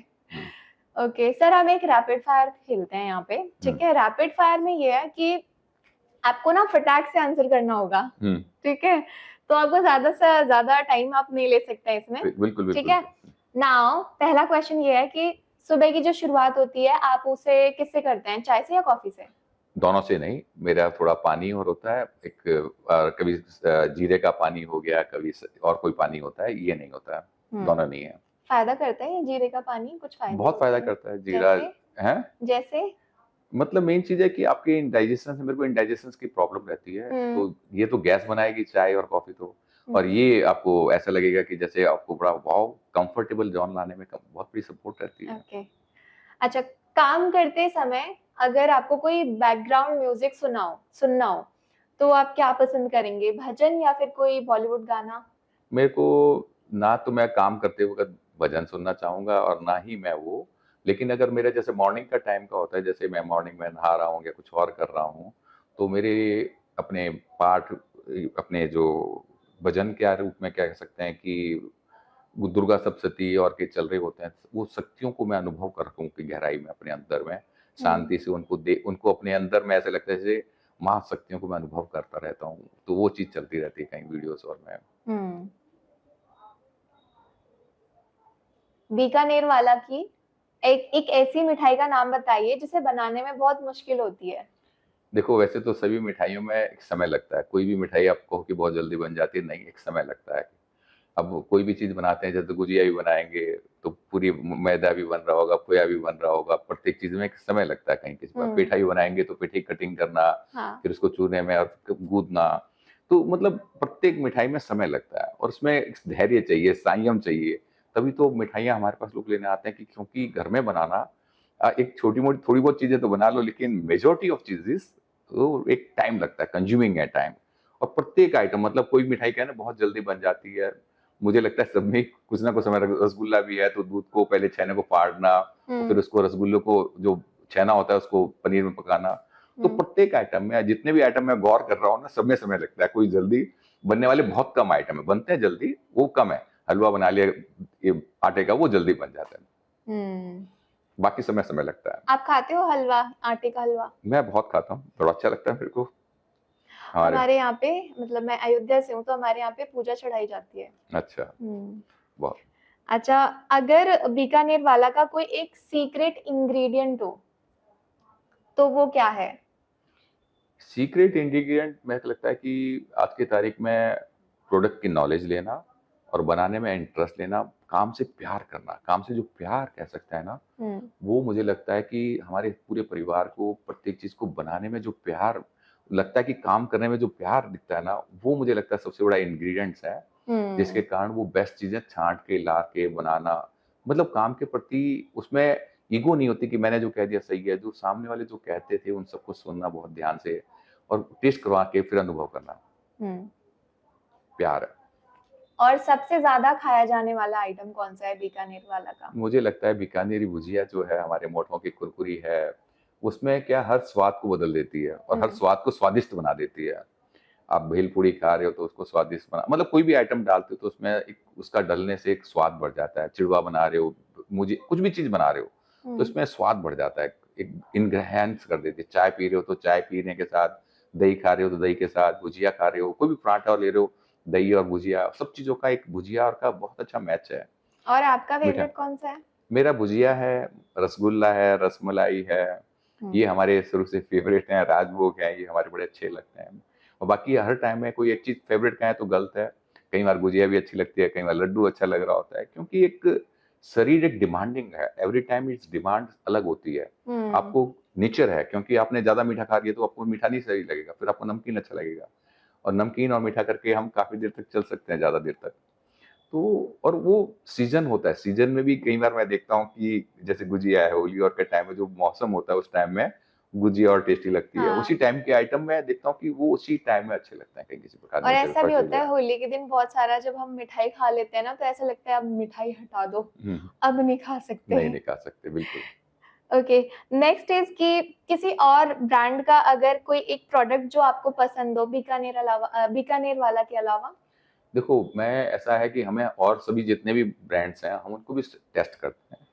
ओके सर, हम एक रैपिड फायर खेलते हैं यहाँ पे, ठीक है? रैपिड फायर में ये है कि आपको ना फटाक से आंसर करना होगा, ठीक है? तो आपको ज्यादा से ज्यादा टाइम आप नहीं ले सकते इसमें, बिल्कुल ठीक बिल्कुल। है? नाउ पहला क्वेश्चन ये है कि सुबह की जो शुरुआत होती है आप उसे किससे करते हैं, चाय से या कॉफी से? दोनों से नहीं, मेरा थोड़ा पानी और होता है, एक कभी जीरे का पानी हो गया, कभी और कोई पानी होता है, ये नहीं होता है, दोनों नहीं है। फायदा करता है ये जीरे का पानी? कुछ फायदे बहुत होते फायदा हैं? करता है जीरा। जैसे? है जैसे? मतलब मेन चीज है कि आपके इंडाइजेशन से, मेरे को इंडाइजेशन की प्रॉब्लम रहती है, तो ये तो गैस बनाएगी चाय और कॉफी तो, और ये आपको ऐसा लगेगा कि जैसे आपको बड़ा वाओ कंफर्टेबल जोन लाने में बहुत बड़ी सपोर्ट रहती है। ओके। अच्छा, काम करते समय अगर आपको कोई बैकग्राउंड म्यूजिक सुनना हो तो आप क्या पसंद करेंगे, भजन या फिर कोई बॉलीवुड गाना? मेरे को ना तो मैं काम करते वक्त भजन सुनना चाहूंगा और ना ही मैं वो, लेकिन अगर मेरा जैसे मॉर्निंग का टाइम का होता है, जैसे मैं मॉर्निंग में नहा रहा हूँ या कुछ और कर रहा हूँ, तो मेरे अपने पाठ, अपने जो भजन के रूप में कह सकते हैं कि वो दुर्गा सप्तशती और के चल रहे होते हैं, वो शक्तियों को मैं अनुभव कर रहा हूँ कि गहराई में अपने अंदर में शांति से उनको अपने अंदर में ऐसे लगता है जैसे महाशक्तियों को मैं अनुभव करता रहता हूँ, तो वो चीज चलती रहती है कहीं वीडियोस और में। बीकानेर वाला की एक ऐसी मिठाई का नाम बताइए जिसे बनाने में बहुत मुश्किल होती है। देखो वैसे तो सभी मिठाइयों में एक समय लगता है, कोई भी मिठाई आप कहो कि बहुत जल्दी बन जाती है, नहीं, एक समय लगता है। अब कोई भी चीज बनाते हैं, जैसे गुजिया भी बनाएंगे तो पूरी मैदा भी बन रहा होगा, खोया भी बन रहा होगा, प्रत्येक चीज में एक समय लगता है। कहीं किसी बार पेठा भी बनाएंगे तो पेठे कटिंग करना, फिर उसको चूरने में और गूंदना, तो मतलब प्रत्येक मिठाई में समय लगता है और उसमें एक धैर्य चाहिए, संयम चाहिए, तभी तो मिठाइयाँ हमारे पास लोग लेने आते हैं। कि क्योंकि घर में बनाना एक छोटी मोटी थोड़ी बहुत चीजें तो बना लो, लेकिन मेजोरिटी ऑफ चीजेस वो एक टाइम लगता है, कंज्यूमिंग है टाइम। और प्रत्येक आइटम मतलब कोई मिठाई क्या है ना बहुत जल्दी बन जाती है, मुझे लगता है सब में कुछ ना कुछ समय। रसगुल्ला भी है तो दूध को पहले छेने को फाड़ना, फिर उसको रसगुल्ले को जो छेना होता है उसको पनीर में पकाना, तो प्रत्येक आइटम में, जितने भी आइटम में गौर कर रहा हूँ ना, सब में समय लगता है। कोई जल्दी बनने वाले बहुत कम आइटम है, बनते हैं जल्दी वो कम है। हलवा बना लिया ये आटे का, वो जल्दी बन जाता है, बाकी समय समय लगता है। आप खाते हो हलवा, आटे का हलवा? मैं बहुत खाता हूँ, बड़ा अच्छा लगता है मेरे को। हमारे यहाँ पे, मतलब मैं अयोध्या से हूँ तो हमारे यहाँ पे पूजा चढ़ाई जाती है। अच्छा, बहुत। अच्छा, अगर बीकानेर वाला का कोई एक सीक्रेट इंग्रेडिएंट हो तो वो क्या है? सीक्रेट इंग्रेडिएंट मेरे को लगता है कि आज की तारीख में प्रोडक्ट की नॉलेज लेना और बनाने में इंटरेस्ट लेना, काम से प्यार करना, काम से जो प्यार कह सकते हैं ना, वो मुझे लगता है कि हमारे पूरे परिवार को प्रत्येक चीज को बनाने में जो प्यार लगता है, कि काम करने में जो प्यार दिखता है ना, वो मुझे लगता है सबसे बड़ा इंग्रेडिएंट्स है, जिसके कारण वो बेस्ट चीजें छांट के ला के बनाना, मतलब काम के प्रति उसमें ईगो नहीं होती कि मैंने जो कह दिया सही है, जो सामने वाले जो कहते थे उन सबको सुनना बहुत ध्यान से और टेस्ट करवा के फिर अनुभव करना, हम्म। प्यार है। और सबसे ज्यादा खाया जाने वाला आइटम कौन सा है बीकानेर वाला का? मुझे लगता है बीकानेरी भुजिया जो है हमारे मोठों की कुरकुरी है, उसमें क्या हर स्वाद को बदल देती है और हर हम्म। स्वाद को स्वादिष्ट बना देती है। आप भेलपूरी खा रहे हो तो उसको स्वादिष्ट बना, मतलब कोई भी आइटम डालते हो तो उसमें एक उसका डलने से एक स्वाद बढ़ जाता है। चिड़वा बना रहे हो, मुझे कुछ भी चीज बना रहे हो तो हम्म। इसमें स्वाद बढ़ जाता है, एक इनग्रेडिएंट्स कर देती है। चाय पी रहे हो तो चाय पीने के साथ, दही खा रहे हो तो दही के साथ, भुजिया खा रहे हो, कोई भी पराठा ले रहे हो, दही और भुजिया, सब चीजों का एक भुजिया और का बहुत अच्छा मैच है। और आपका मीठा, फेवरेट कौन सा है? मेरा भुजिया है, रसगुल्ला है, रसमलाई है, हम्म। ये हमारे शुरू से फेवरेट हैं, राजभोग हैं, ये हमारे बड़े अच्छे लगते हैं। और बाकी हर टाइम में कोई एक चीज फेवरेट कहें तो गलत है। कई बार गुजिया भी अच्छी लगती है, कई बार लड्डू अच्छा लग रहा होता है, क्योंकि एक शरीर एक डिमांडिंग है, एवरी टाइम इट्स डिमांड अलग होती है। हम्म। आपको नेचर है, क्योंकि आपने ज्यादा मीठा खा लिया तो आपको मीठा नहीं सही लगेगा, फिर आपको नमकीन अच्छा लगेगा, और नमकीन और मीठा करके हम काफी देर तक चल सकते हैं, ज्यादा देर तक। तो और वो सीजन होता है, सीजन में भी कई बार मैं देखता हूँ कि जैसे गुजिया है, होली और के टाइम में जो मौसम होता है उस टाइम में गुजिया और टेस्टी लगती है, उसी हाँ। टाइम के आइटम में देखता हूँ कि वो उसी टाइम में अच्छे लगते हैं, कहीं किसी प्रकार और नेचर ऐसा भी फर्स्ट होता है गया। होली के दिन बहुत सारा, जब हम मिठाई खा लेते हैं ना तो ऐसा लगता है अब मिठाई हटा दो, हम्म, अब नहीं खा सकते नहीं हैं। नहीं खा सकते, बिल्कुल। ओके। नेक्स्ट इज कि किसी और ब्रांड का अगर कोई एक प्रोडक्ट जो आपको पसंद हो बीकानेर वाला के अलावा? देखो, मैं ऐसा है कि हमें और सभी जितने भी ब्रांड्स हैं हम उनको भी टेस्ट करते हैं,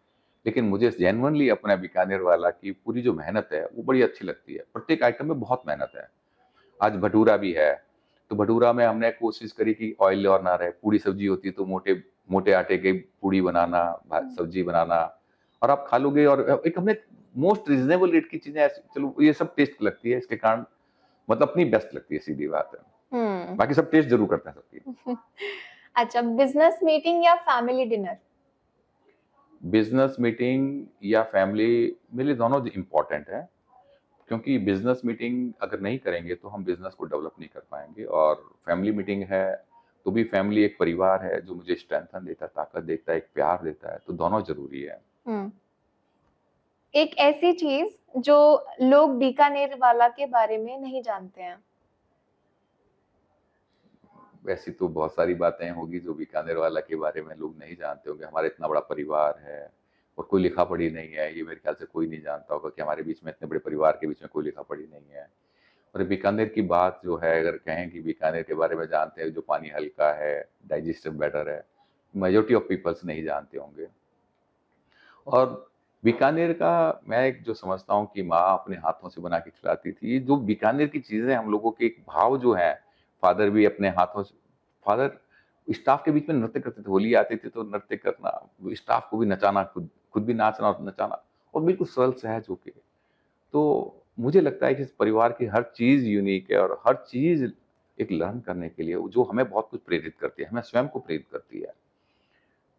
लेकिन मुझे जेन्युइनली अपना बीकानेर वाला की पूरी जो मेहनत है वो बड़ी अच्छी लगती है। प्रत्येक आइटम में बहुत मेहनत है। आज भटूरा भी है, तो भटूरा में हमने कोशिश करी कि ऑयल और ना रहे, पूरी सब्जी होती है तो मोटे मोटे आटे की पूरी बनाना, सब्जी बनाना, और आप खा लोगे। और एक हमने मोस्ट रिजनेबल रेट की चीजें चलो ये सब टेस्ट लगती है, इसके कारण मतलब अपनी बेस्ट लगती है, सीधी बात है। हम्म। बाकी सब टेस्ट जरूर करते हैं सबकी। अच्छा, बिजनेस मीटिंग या फैमिली डिनर? बिजनेस मीटिंग या फैमिली, मेरे लिए दोनों इम्पोर्टेंट है, क्योंकि बिजनेस मीटिंग अगर नहीं करेंगे तो हम बिजनेस को डेवलप नहीं कर पाएंगे, और फैमिली मीटिंग है तो भी फैमिली एक परिवार है जो मुझे स्ट्रेंथन देता है, ताकत देता है, एक प्यार देता है, तो दोनों जरूरी है। हम्म। एक ऐसी चीज जो लोग बीकानेर वाला के बारे में नहीं जानते हैं? वैसी तो बहुत सारी बातें होगी जो बीकानेर वाला के बारे में लोग नहीं जानते होंगे। हमारा इतना बड़ा परिवार है और कोई लिखा पढ़ी नहीं है, ये मेरे ख्याल से कोई नहीं जानता होगा कि हमारे बीच में, इतने बड़े परिवार के बीच में कोई लिखा पढ़ी नहीं है। और बीकानेर की बात जो है, अगर कहें कि बीकानेर के बारे में जानते हैं, जो पानी हल्का है, डाइजेस्टिव बेटर है, मेजोरिटी ऑफ पीपल्स नहीं जानते होंगे। और बीकानेर का मैं एक जो समझता हूँ कि माँ अपने हाथों से बना के खिलाती थी, जो बीकानेर की चीजें हम लोगों के एक भाव जो है, फादर भी अपने हाथों से, फादर स्टाफ के बीच में नृत्य करते थे, होली आती थी तो नृत्य करना, स्टाफ को भी नचाना, खुद खुद भी नाचना और नचाना, और बिल्कुल सरल सहज होके। तो मुझे लगता है कि इस परिवार की हर चीज यूनिक है, और हर चीज एक लर्न करने के लिए जो हमें बहुत कुछ प्रेरित करती है, हमें स्वयं को प्रेरित करती है,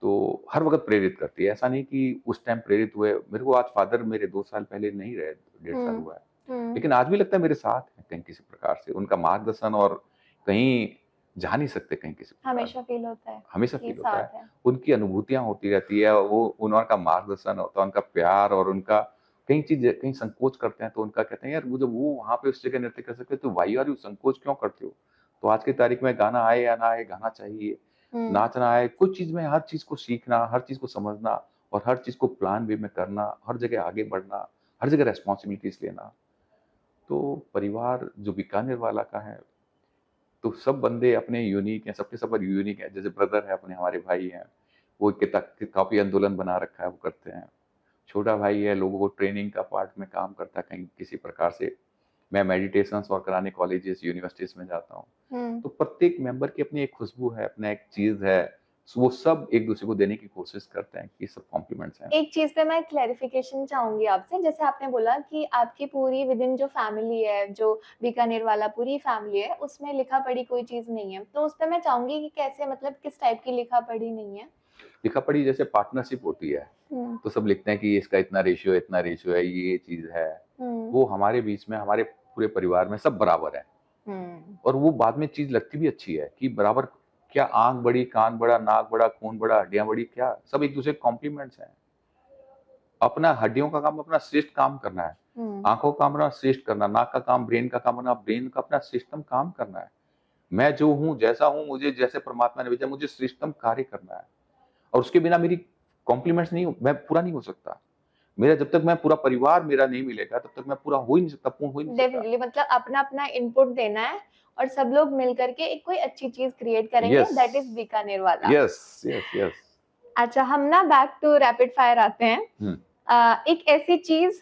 तो हर वक्त प्रेरित करती है। ऐसा नहीं कि उस टाइम प्रेरित हुए, मेरे को आज फादर मेरे 2 साल पहले नहीं रहे, 1.5 साल हम्म। हुआ है, हम्म। लेकिन आज भी लगता है मेरे साथ है कहीं किसी प्रकार से, उनका मार्गदर्शन, और कहीं जा नहीं सकते कहीं किसी प्रकार से, हमेशा फील होता है हमेशा कि फील होता है। साथ है। उनकी अनुभूतियां होती रहती है, वो उनका मार्गदर्शन होता है, उनका प्यार, और उनका कहीं चीज कहीं संकोच करते हैं तो उनका कहते हैं, यार वो जब वो वहां पे उस जगह नृत्य कर सकते तो वाई आर यू, संकोच क्यों करते हो? तो आज की तारीख में गाना आए या ना आए, गाना चाहिए, हम्म। नाचना आए, कुछ चीज में हर चीज को सीखना, हर चीज को समझना, और हर चीज को प्लान वे में करना, हर जगह आगे बढ़ना, हर जगह रेस्पॉन्सिबिलिटीज लेना। तो परिवार जो बीकानेर वाला का है, तो सब बंदे अपने यूनिक हैं, सबके सब यूनिक है। जैसे ब्रदर है अपने, हमारे भाई हैं, वो काफी आंदोलन बना रखा है, वो करते हैं। छोटा भाई है, लोगों को ट्रेनिंग का पार्ट में काम करता है कहीं किसी प्रकार से। मैं मेडिटेशंस और कराने कॉलेजेस यूनिवर्सिटीज में जाता हूँ। हम्म। तो प्रत्येक मेंबर की अपनी एक खुशबू है, अपना एक चीज है, वो सब एक दूसरे को देने की कोशिश करते हैं, कि सब कॉम्प्लीमेंट्स हैं। एक चीज पे मैं क्लैरिफिकेशन चाहूंगी आपसे, जैसे आपने बोला कि आपकी पूरी विद इन जो फैमिली है, जो बीकानेर वाला पूरी फैमिली है, उसमें लिखा पढ़ी कोई चीज नहीं है, तो उस पे मैं चाहूंगी कि कैसे, मतलब किस टाइप की लिखा पढ़ी नहीं है? लिखा पढ़ी जैसे पार्टनरशिप होती है, हम्म। तो सब लिखते हैं कि इसका इतना रेशियो है, ये चीज है। हम्म। वो हमारे बीच में, हमारे पूरे परिवार में सब बराबर है। हम्म। और वो बाद में चीज लगती भी अच्छी है कि बराबर, क्या आंख बड़ी, कान बड़ा, नाक बड़ा, खून बड़ा, हड्डियां बड़ी, क्या सब एक दूसरे कॉम्प्लीमेंट्स हैं। अपना हड्डियों का काम अपना श्रेष्ठ काम करना है, आंखों का काम अपना श्रेष्ठ करना, नाक का काम, ब्रेन का काम अपना ब्रेन का अपना श्रेष्ठतम काम करना है। मैं जो हूँ, जैसा हूँ, मुझे जैसे परमात्मा ने भेजा, मुझे श्रेष्ठतम कार्य करना है। और उसके बिना मेरी कॉम्प्लीमेंट्स नहीं, मैं पूरा नहीं हो सकता। मेरा जब तक मैं पूरा परिवार मेरा नहीं मिलेगा, तब तक मैं पूरा हो ही नहीं सकता, पूर्ण हो ही नहीं सकता। डेफिनेटली, मतलब अपना अपना इनपुट देना है और सब लोग मिल करके एक कोई अच्छी चीज क्रिएट करेंगे, यस, दैट इज बीकानेर वाला। Yes, yes, yes. अच्छा, हम ना बैक टू रैपिड फायर आते हैं। हम्म। एक ऐसी चीज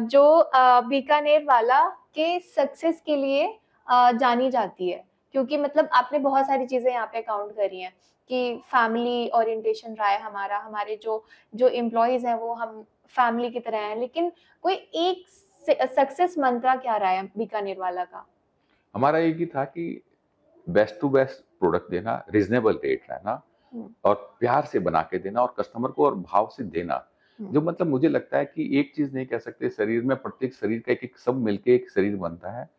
जो बीकानेर वाला के सक्सेस के लिए जानी जाती है, क्योंकि मतलब आपने बहुत सारी चीजें यहाँ पे काउंट करी हैं कि फैमिली ओरिएंटेशन रहा है हमारा, हमारे जो जो एम्प्लॉयज हैं वो हम फैमिली की तरह हैं, लेकिन कोई एक सक्सेस मंत्रा क्या रहा है बीकानेर वाला का? हमारा एक ही था कि बेस्ट टू बेस्ट प्रोडक्ट देना, रीजनेबल रेट रहना और प्यार से बना के देना और कस्टमर को और भाव से देना। जो मतलब मुझे लगता है कि एक चीज नहीं कह सकते, शरीर में प्रत्येक शरीर का एक एक सब मिलके एक शरीर बनता है।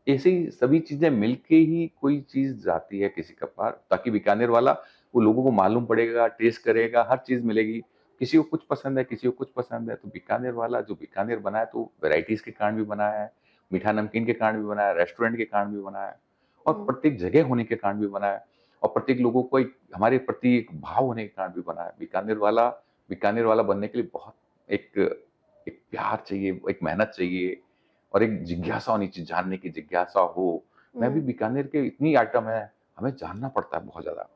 ऐसे ही सभी चीजें मिलके ही कोई चीज जाती है किसी का पार, ताकि बीकानेर वाला वो लोगों को मालूम पड़ेगा, टेस्ट करेगा, हर चीज मिलेगी। किसी को कुछ पसंद है, किसी को कुछ पसंद है, तो बीकानेर वाला जो बीकानेर बना है तो वैरायटीज के कारण भी बना है, मीठा नमकीन के कारण भी बना है, रेस्टोरेंट के कारण भी बना है और प्रत्येक जगह होने के कारण भी बना है और प्रत्येक लोगों को एक हमारे प्रति एक भाव होने के कारण भी बना है। बीकानेर वाला बनने के लिए बहुत एक एक प्यार चाहिए, एक मेहनत चाहिए और एक जिज्ञासा होनी चाहिए, जानने की जिज्ञासा हो। मैं भी बीकानेर के इतनी आइटम है, हमें जानना पड़ता है बहुत ज्यादा।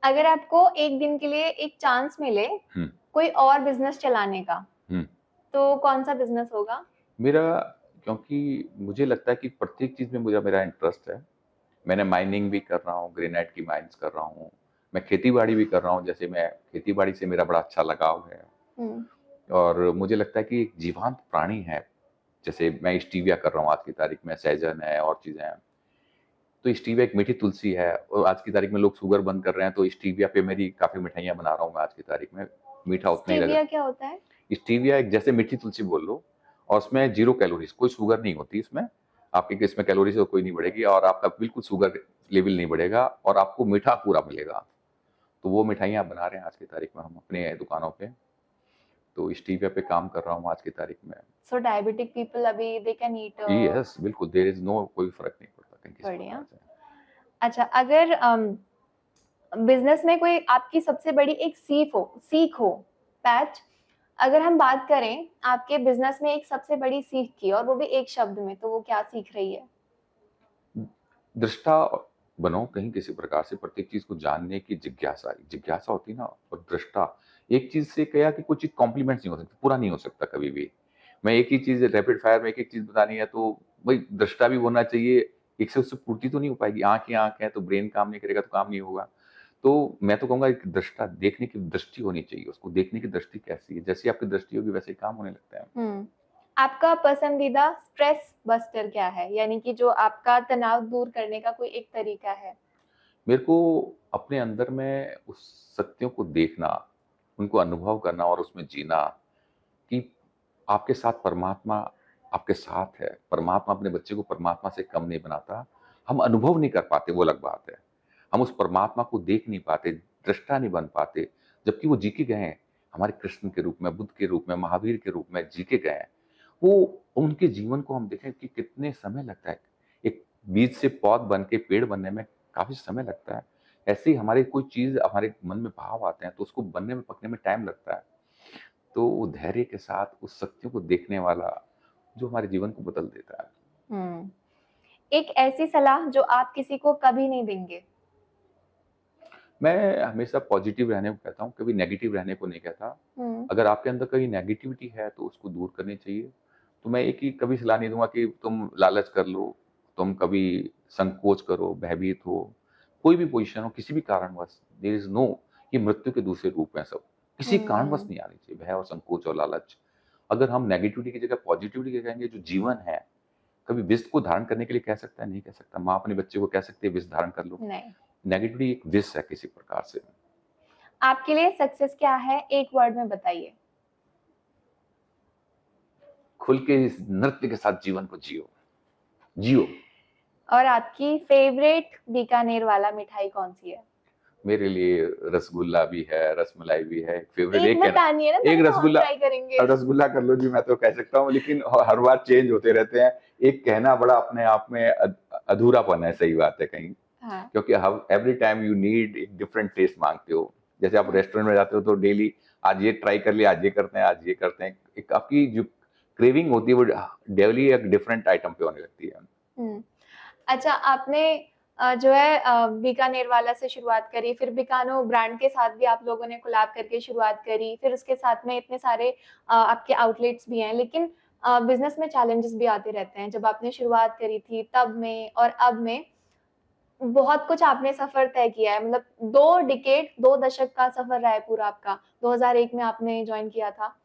अगर आपको एक दिन के लिए एक चांस मिले कोई और बिजनेस चलाने का, तो कौन सा बिजनेस होगा? मेरा, क्योंकि मुझे लगता है कि प्रत्येक चीज में मुझे मेरा इंटरेस्ट है। मैंने माइनिंग भी कर रहा हूँ, ग्रेनाइट की माइंस कर रहा हूँ, मैं खेती बाड़ी भी कर रहा हूँ। जैसे मैं खेती बाड़ी से मेरा बड़ा अच्छा लगाव है और मुझे लगता है कि एक जीवंत प्राणी है। जैसे मैं स्टीविया कर रहा हूँ आज की तारीख में, सहजन है और चीजें हैं। तो स्टीविया एक मीठी तुलसी है और आज की तारीख में लोग शुगर बंद कर रहे हैं, तो स्टीविया पे मेरी काफी मिठाइयाँ बना रहा हूँ मैं आज की तारीख में। मीठा उतना ही लगा। स्टीविया क्या होता है? स्टीविया एक जैसे मीठी तुलसी बोल लो और उसमें 0 कैलोरीज, कोई शुगर नहीं होती इसमें। आपके इसमें कैलोरीज तो कोई नहीं बढ़ेगी और आपका बिल्कुल शुगर लेवल नहीं बढ़ेगा और आपको मीठा पूरा मिलेगा। तो वो मिठाइयाँ बना रहे हैं आज की तारीख में हम अपने दुकानों पे। तो स्टीविया पे काम कर रहा हूँ आज की तारीख में। सो डायबिटिक पीपल अभी दे कैन ईट? यस, बिल्कुल, देयर इज नो, कोई फर्क नहीं पड़ता कहीं किसी बढ़िया। प्रकार से। अच्छा, अगर बिजनेस में कोई आपकी सबसे बड़ी एक सीख हो पैच, अगर हम बात करें आपके बिजनेस में एक सबसे बड़ी सीख की और वो भी एक शब्द में, तो वो क्या सीख रही है? दृष्टा बनो कहीं किसी प्रकार से, प्रत्येक चीज को जानने की जिज्ञासा जिज्ञासा होती है ना। और दृष्टा, एक चीज से क्या कि कोई चीज कॉम्प्लीमेंट नहीं हो सकती, पूरा नहीं हो सकता कभी भी। मैं एक ही चीज रैपिड फायर में एक एक चीज बतानी है तो भाई दृष्टा भी होना चाहिए। एक से उससे पूर्ति तो नहीं हो पाएगी। आंख ही आंख है तो ब्रेन काम नहीं करेगा तो काम नहीं होगा। तो मैं तो कहूंगा एक दृष्टा, देखने की दृष्टि होनी चाहिए, उसको देखने की दृष्टि कैसी है, जैसी आपकी दृष्टि होगी वैसे ही काम होने लगता है। आपका पसंदीदा स्ट्रेस बस्टर क्या है, यानी कि जो आपका तनाव दूर करने का कोई एक तरीका है? मेरे को अपने अंदर में उस सत्यों को देखना, उनको अनुभव करना और उसमें जीना कि आपके साथ परमात्मा आपके साथ है। परमात्मा अपने बच्चे को परमात्मा से कम नहीं बनाता। हम अनुभव नहीं कर पाते, वो अलग बात है। हम उस परमात्मा को देख नहीं पाते, दृष्टा नहीं बन पाते, जबकि वो जी के गए हैं। हमारे कृष्ण के रूप में, बुद्ध के रूप में, महावीर के रूप में जी के गए हैं। वो उनके जीवन को हम देखें कि कितने समय लगता है। एक बीज से पौध बन के पेड़ बनने में काफी समय लगता है। ऐसे ही हमारी कोई चीज हमारे मन में भाव आते हैं तो उसको बनने में, पकने में टाइम लगता है। तो वो धैर्य के साथ उस सत्यों को देखने वाला जो हमारे जीवन को बदल देता है। एक ऐसी सलाह जो आप किसी को कभी नहीं देंगे? मैं हमेशा पॉजिटिव रहने को कहता हूँ, कभी नेगेटिव रहने को नहीं कहता। अगर आपके अंदर कहीं नेगेटिविटी है तो उसको दूर करनी चाहिए। तो मैं एक ही कभी सलाह नहीं दूंगा कि तुम लालच कर लो, तुम कभी संकोच करो, भयभीत हो, कोई भी पोजीशन हो, किसी भी कारणवश, देयर इज नो, ये मृत्यु के दूसरे रूप हैं सब। किसी कारणवश नहीं आनी चाहिए भय और संकोच और लालच। अगर हम नेगेटिविटी की जगह पॉजिटिविटी के कहेंगे, जो जीवन है, कभी विष को धारण करने के लिए कह सकता है, नहीं कह सकता। माँ अपने बच्चे को कह सकती है विष धारण कर लो? नहीं। नेगेटिविटी एक विष है किसी प्रकार से। आपके लिए सक्सेस क्या है, एक वर्ड में बताइए। खुल के इस नृत्य के साथ जीवन को जियो, जियो। और आपकी फेवरेट बीकानेर वाला मिठाई कौन सी है? मेरे लिए रसगुल्ला भी है, रसमलाई भी है, फेवरेट एक एक है ना, बतानी है ना, एक तभी तो हम रसगुल्ला। ट्राई करेंगे। रसगुल्ला कर लो जी, मैं तो कह सकता हूँ, लेकिन हर बार चेंज होते रहते हैं। एक कहना बड़ा अपने आप में अधूरापन है, सही बात है कहीं, हाँ क्योंकि हव एवरी टाइम यू नीड एक डिफरेंट टेस्ट माँगते हो। जैसे आप हाँ। रेस्टोरेंट में जाते हो तो डेली आज ये ट्राई कर लिया, आज ये करते हैं, आज ये करते हैं। एक आपकी जो क्रेविंग होती है वो डेली एक डिफरेंट आइटम पे होने लगती है। हम्म। अच्छा, आपने जो है बीकानेर वाला से शुरुआत करी, फिर बीकानो ब्रांड के साथ भी आप लोगों ने कोलैब करके शुरुआत करी, फिर उसके साथ में इतने सारे आपके आउटलेट्स भी हैं, लेकिन बिजनेस में चैलेंजेस भी आते रहते हैं। जब आपने शुरुआत करी थी तब में और अब में बहुत कुछ आपने सफर तय किया है, मतलब 2 दशक का सफर रहा है पूरा आपका। 2001 में आपने ज्वाइन किया था,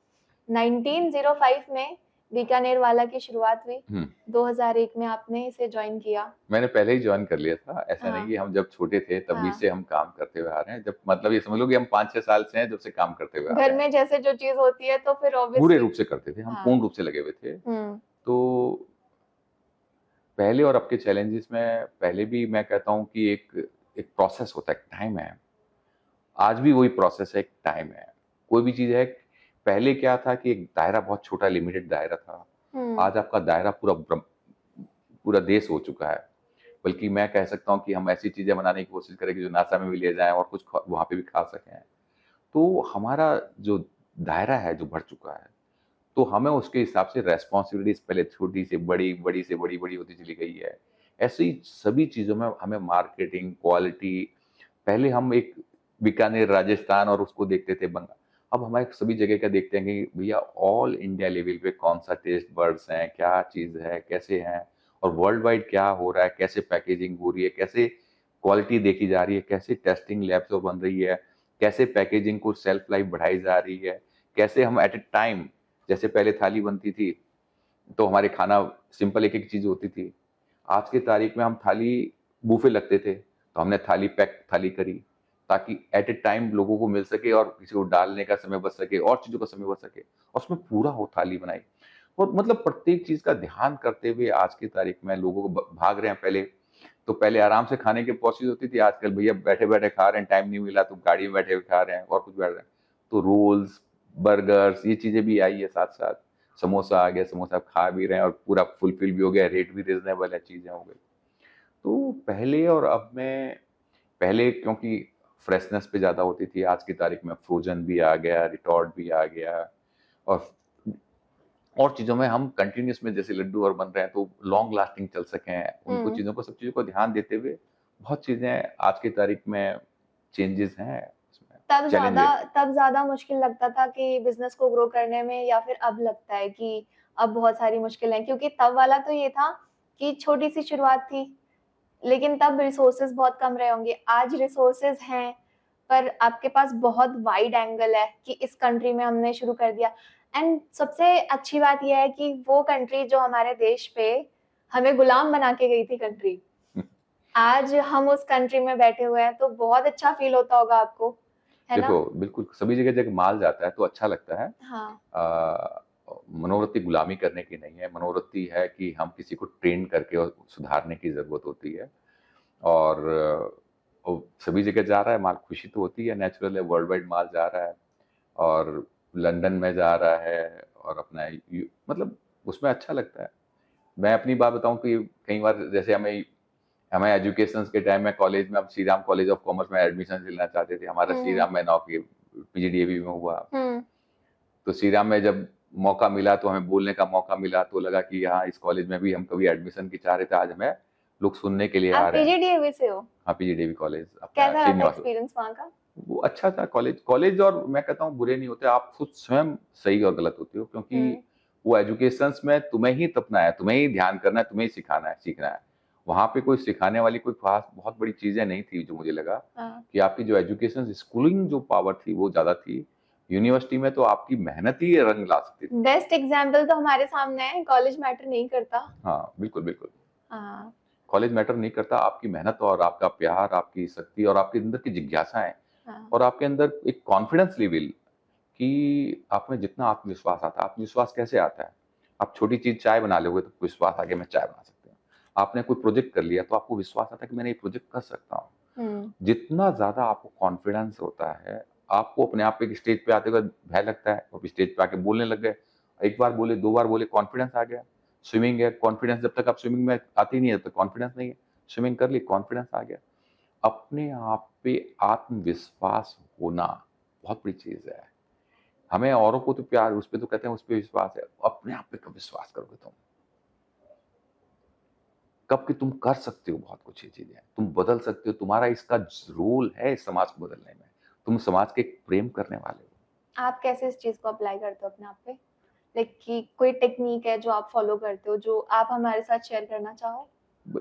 1905 में बीकानेर वाला की शुरुआत हुई, हुँ। 2001 में आपने इसे ज्वाइन किया। मैंने पहले ही जॉइन कर लिया था, ऐसा नहीं कि हाँ हम जब छोटे थे तभी हाँ। से हम काम करते हुए आ रहे हैं। जब मतलब ये समझ लो कि हम 5-6 साल से हैं जब से काम करते हुए आ घर रहे हैं। में जैसे जो चीज होती है तो फिर पूरे ऑब्वियसली। रूप से करते थे, हम हाँ। पूर्ण रूप से लगे हुए थे। हम्म। तो पहले और अब के चैलेंजेस में पहले भी मैं कहता हूँ कि एक एक प्रोसेस होता है, एक टाइम है। आज भी वही प्रोसेस है, एक टाइम है। कोई भी चीज़ है, पहले क्या था कि एक दायरा बहुत छोटा लिमिटेड दायरा था। हम्म। आज आपका दायरा पूरा देश हो चुका है। बल्कि मैं कह सकता हूँ कि हम ऐसी चीज़ें बनाने की कोशिश करें कि जो नासा में भी ले जाएँ और कुछ वहाँ पे भी खा सकें। तो हमारा जो दायरा है, जो बढ़ चुका है, तो हमें उसके हिसाब से रिस्पॉन्सिबिलिटीज़ पहले छोटी से बड़ी, बड़ी से बड़ी, बड़ी होती चली गई है। ऐसे ही सभी चीज़ों में हमें मार्केटिंग, क्वालिटी, पहले हम एक बीकानेर, राजस्थान और उसको देखते थे बंगाल, अब हमारे सभी जगह का देखते हैं कि भैया ऑल इंडिया लेवल पे कौन-सा टेस्ट बड्स हैं, क्या चीज़ है, कैसे हैं और वर्ल्ड वाइड क्या हो रहा है, कैसे पैकेजिंग हो रही है, कैसे क्वालिटी देखी जा रही है, कैसे टेस्टिंग लैब्स में बन रही है, कैसे पैकेजिंग को शेल्फ लाइफ बढ़ाई जा रही है, कैसे हम एट अ टाइम, जैसे पहले थाली बनती थी, तो हमारे खाना सिंपल एक-एक चीज़ होती थी। आज की तारीख में हम थाली बूफे लगते थे, तो हमने थाली पैक थाली करी, ताकि एट अ टाइम लोगों को मिल सके और किसी को डालने का समय बच सके और चीज़ों का समय बच सके और उसमें पूरा हो थाली बनाई। और मतलब प्रत्येक चीज़ का ध्यान करते हुए आज की तारीख में लोगों को ब भाग रहे हैं पहले, तो पहले आराम से खाने की प्रोसेस होती थी, आजकल भैया बैठे-बैठे खा रहे हैं, टाइम नहीं मिला तो गाड़ी में बैठे हुए खा रहे हैं और कुछ बैठ रहे हैं। तो रोल्स, बर्गर्स ये चीज़ें भी आई है साथ-साथ, समोसा आ गया, समोसा खा भी रहे हैं और पूरा फुलफिल भी हो गया, रेट भी रीज़नेबल है, चीज़ें हो गई। तो पहले और अब में, पहले क्योंकि फ्रेशनेस पे ज़्यादा होती थी, आज की तारीख में फ्रोज़न भी आ गया, रिटॉर्ड भी आ गया और चीज़ों में हम कंटीन्यूअस में जैसे लड्डू और बन रहे हैं तो लॉन्ग लास्टिंग चल सकें, उनको हम्म। चीज़ों को सब चीज़ों को ध्यान देते हुए बहुत चीज़ें आज की तारीख में चेंजेस हैं उसमें, तब चैलेंज ज्यादा है। तब ज्यादा मुश्किल लगता था कि बिजनेस को ग्रो करने में, या फिर अब लगता है कि अब बहुत सारी मुश्किलें हैं? क्योंकि तब वाला तो ये था कि छोटी सी शुरुआत थी, लेकिन तब रिसोर्सेज बहुत कम रहे होंगे। आज रिसोर्सेज हैं, पर आपके पास बहुत वाइड एंगल है कि इस कंट्री में हमने शुरू कर दिया। एंड सबसे अच्छी बात यह है कि वो कंट्री जो हमारे देश पे हमें गुलाम बना के गई थी कंट्री, आज हम उस कंट्री में बैठे हुए हैं, तो बहुत अच्छा फील होता होगा आपको, है ना? देखो, बिल्कुल सभी जगह जब माल जाता है तो अच्छा लगता है। हाँ। मनोवृत्ति गुलामी करने की नहीं है, मनोवृत्ति है कि हम किसी को ट्रेन करके और सुधारने की ज़रूरत होती है। और सभी जगह जा रहा है माल, खुशी तो होती है, नेचुरल है, वर्ल्ड वाइड माल जा रहा है और लंदन में जा रहा है और अपना मतलब उसमें अच्छा लगता है। मैं अपनी बात बताऊँ कि कई बार जैसे हमें हमें एजुकेशंस के टाइम में कॉलेज में, हम Shri Ram college of commerce में एडमिशन लेना चाहते थे, हमारा श्री हम्म। राम में नौकरी पीजीडीएवी में हुआ। हम्म। तो श्री राम में जब मौका मिला तो हमें बोलने का मौका मिला तो लगा कि हाँ, इस कॉलेज में भी हम कभी एडमिशन की चाह रहे थे, आज हमें लोग सुनने के लिए आप आ रहे हैं। पीजीडीएवी से हो? हाँ, पीजीडीवी कॉलेज अपना कैसा रहा था श्रीनिवास। एक्सपीरियंस वहाँ का? वो अच्छा था कॉलेज, कॉलेज और मैं कहता हूँ बुरे नहीं होते, आप खुद स्वयं सही और गलत होते हो, क्योंकि हम्म। वो एजुकेशंस में तुम्हें ही तपना है, तुम्हें ही ध्यान करना है, तुम्हें ही सिखाना है, सीखना है। वहाँ पे कोई सिखाने वाली कोई खास बहुत बड़ी चीज़ें नहीं थी, जो मुझे लगा हाँ। कि आपकी जो एजुकेशन स्कूलिंग जो पावर थी वो ज़्यादा थी। यूनिवर्सिटी में तो आपकी मेहनत ही रंग ला सकती थी। बेस्ट एग्जाम्पल तो हमारे सामने है, कॉलेज मैटर नहीं करता। हाँ, बिल्कुल, बिल्कुल। हाँ। कॉलेज मैटर नहीं करता, आपकी मेहनत और आपका प्यार, आपकी शक्ति और आपके अंदर की जिज्ञासाएँ हाँ। और आपके अंदर एक कॉन्फिडेंस लेवल कि आप में जितना आत्मविश्वास आता है। आत्मविश्वास कैसे आता है? आप छोटी चीज़ चाय बना लोगे तो विश्वास आ गया मैं चाय बना सकते हैं। आपने कोई प्रोजेक्ट कर लिया तो आपको विश्वास आता है कि मैंने ये प्रोजेक्ट कर सकता हूँ। जितना ज्यादा आपको कॉन्फिडेंस होता है, आपको अपने आप एक स्टेज पे आते हुए भय लगता है, और स्टेज पे आके बोलने लग गए, एक बार बोले, दो बार बोले, कॉन्फिडेंस आ गया। स्विमिंग है, कॉन्फिडेंस, जब तक आप स्विमिंग में आती नहीं है तब तक कॉन्फिडेंस नहीं है। स्विमिंग कर ली, कॉन्फिडेंस आ गया। अपने आप पे आत्मविश्वास होना बहुत बड़ी चीज है। हमें औरों को तो प्यार, उस पे तो कहते हैं उस पे विश्वास है, अपने आप पे कब विश्वास करोगे तुम? कब कि तुम कर सकते हो बहुत कुछ, ये चीजें तुम बदल सकते हो, तुम्हारा इसका रोल है इस समाज को बदलने में, तुम समाज के एक प्रेम करने वाले हो। आप कैसे इस चीज को अप्लाई करते हो अपने आप पे? लाइक कि कोई टेक्निक है जो आप फॉलो करते हो जो आप हमारे साथ शेयर करना चाहो?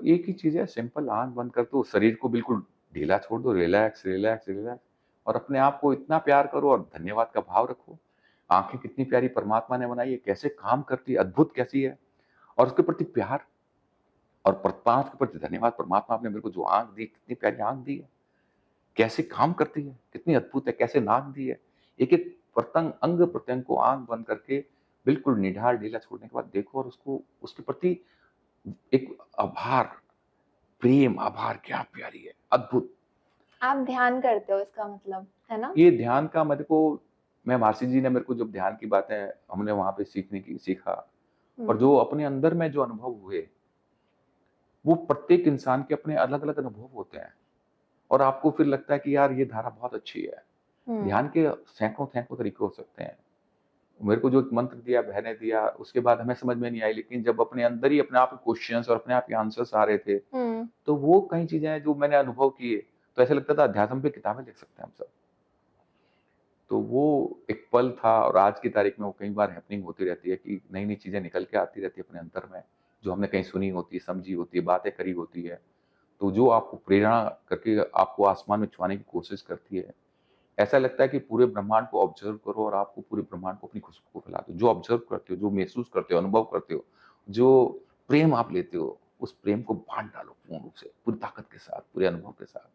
एक ही चीज है, सिंपल, आंख बंद कर दो, शरीर को बिल्कुल ढीला छोड़ दो, रिलैक्स रिलैक्स रिलैक्स, और अपने आप को इतना प्यार करो और धन्यवाद का भाव रखो। आंखें कितनी प्यारी परमात्मा ने बनाई है, कैसे काम करती है, अद्भुत कैसी है, और उसके प्रति प्यार और परमात्मा के प्रति धन्यवाद। परमात्मा आपने मेरे को जो आंख दी, कितनी प्यारी आंख दी है, कैसे काम करती है, कितनी अद्भुत है, कैसे नाक दी है। एक एक प्रत्यंग, अंग प्रत्यंग को आंख बंद करके बिल्कुल निढाल ढीला छोड़ने के बाद देखो, और उसको, उसके प्रति एक आभार, प्रेम, आभार, क्या प्यारी है, अद्भुत। आप ध्यान करते हो इसका मतलब, है ना? ये ध्यान का मेरे को, मैं, महर्षि जी ने मेरे को जब ध्यान की बातें हमने वहां पे सीखा, और जो अपने अंदर में जो अनुभव हुए, वो प्रत्येक इंसान के अपने अलग अलग अनुभव होते हैं, और आपको फिर लगता है कि यार ये धारा बहुत अच्छी है। ध्यान के सैकड़ों सैकड़ों तरीके हो सकते हैं। मेरे को जो एक मंत्र दिया, बहन ने दिया, उसके बाद हमें समझ में नहीं आई, लेकिन जब अपने अंदर ही अपने आप क्वेश्चंस और अपने आप के आंसर्स आ रहे थे, तो वो कई चीजें हैं जो मैंने अनुभव किए, तो ऐसा लगता था अध्यात्म पे किताबें लिख सकते हैं हम सब। तो वो एक पल था, और आज की तारीख में वो कई बार हैपनिंग होती रहती है कि नई नई चीजें निकल के आती रहती है अपने अंदर में, जो हमने कहीं सुनी होती है, समझी होती है, बातें करी होती है, तो जो आपको प्रेरणा करके आपको आसमान में छुआने की कोशिश करती है। ऐसा लगता है कि पूरे ब्रह्मांड को ऑब्जर्व करो, और आपको पूरे ब्रह्मांड को अपनी खुशबू को फैला दो। जो ऑब्जर्व करते हो, जो महसूस करते हो, अनुभव करते हो, जो प्रेम आप लेते हो, उस प्रेम को बांट डालो पूर्ण रूप से, पूरी ताकत के साथ, पूरे अनुभव के साथ।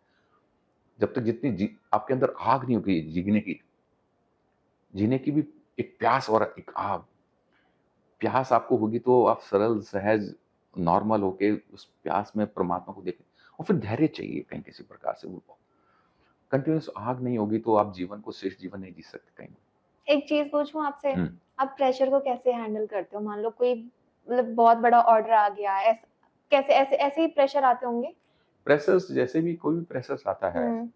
जब तक जितनी आपके अंदर आग नहीं होगी जीने की, जीने की भी एक प्यास और एक आग, प्यास आपको होगी तो आप सरल, सहज, नॉर्मल होके उस प्यास में परमात्मा को देखें। और फिर धैर्य चाहिए कहीं किसी प्रकार से, वो कंटिन्यूस आग नहीं होगी तो आप जीवन को, श्रेष्ठ जीवन नहीं जी सकते कहीं। एक चीज पूछूं आपसे, हम्म। आप प्रेशर को कैसे हैंडल करते हो? मान लो कोई मतलब बहुत बड़ा ऑर्डर आ गया है, कैसे ऐसे ऐसे ही प्रेशर आते होंगे? प्रेशर्स, जैसे भी कोई भी प्रेशर्स आता है, हम्म।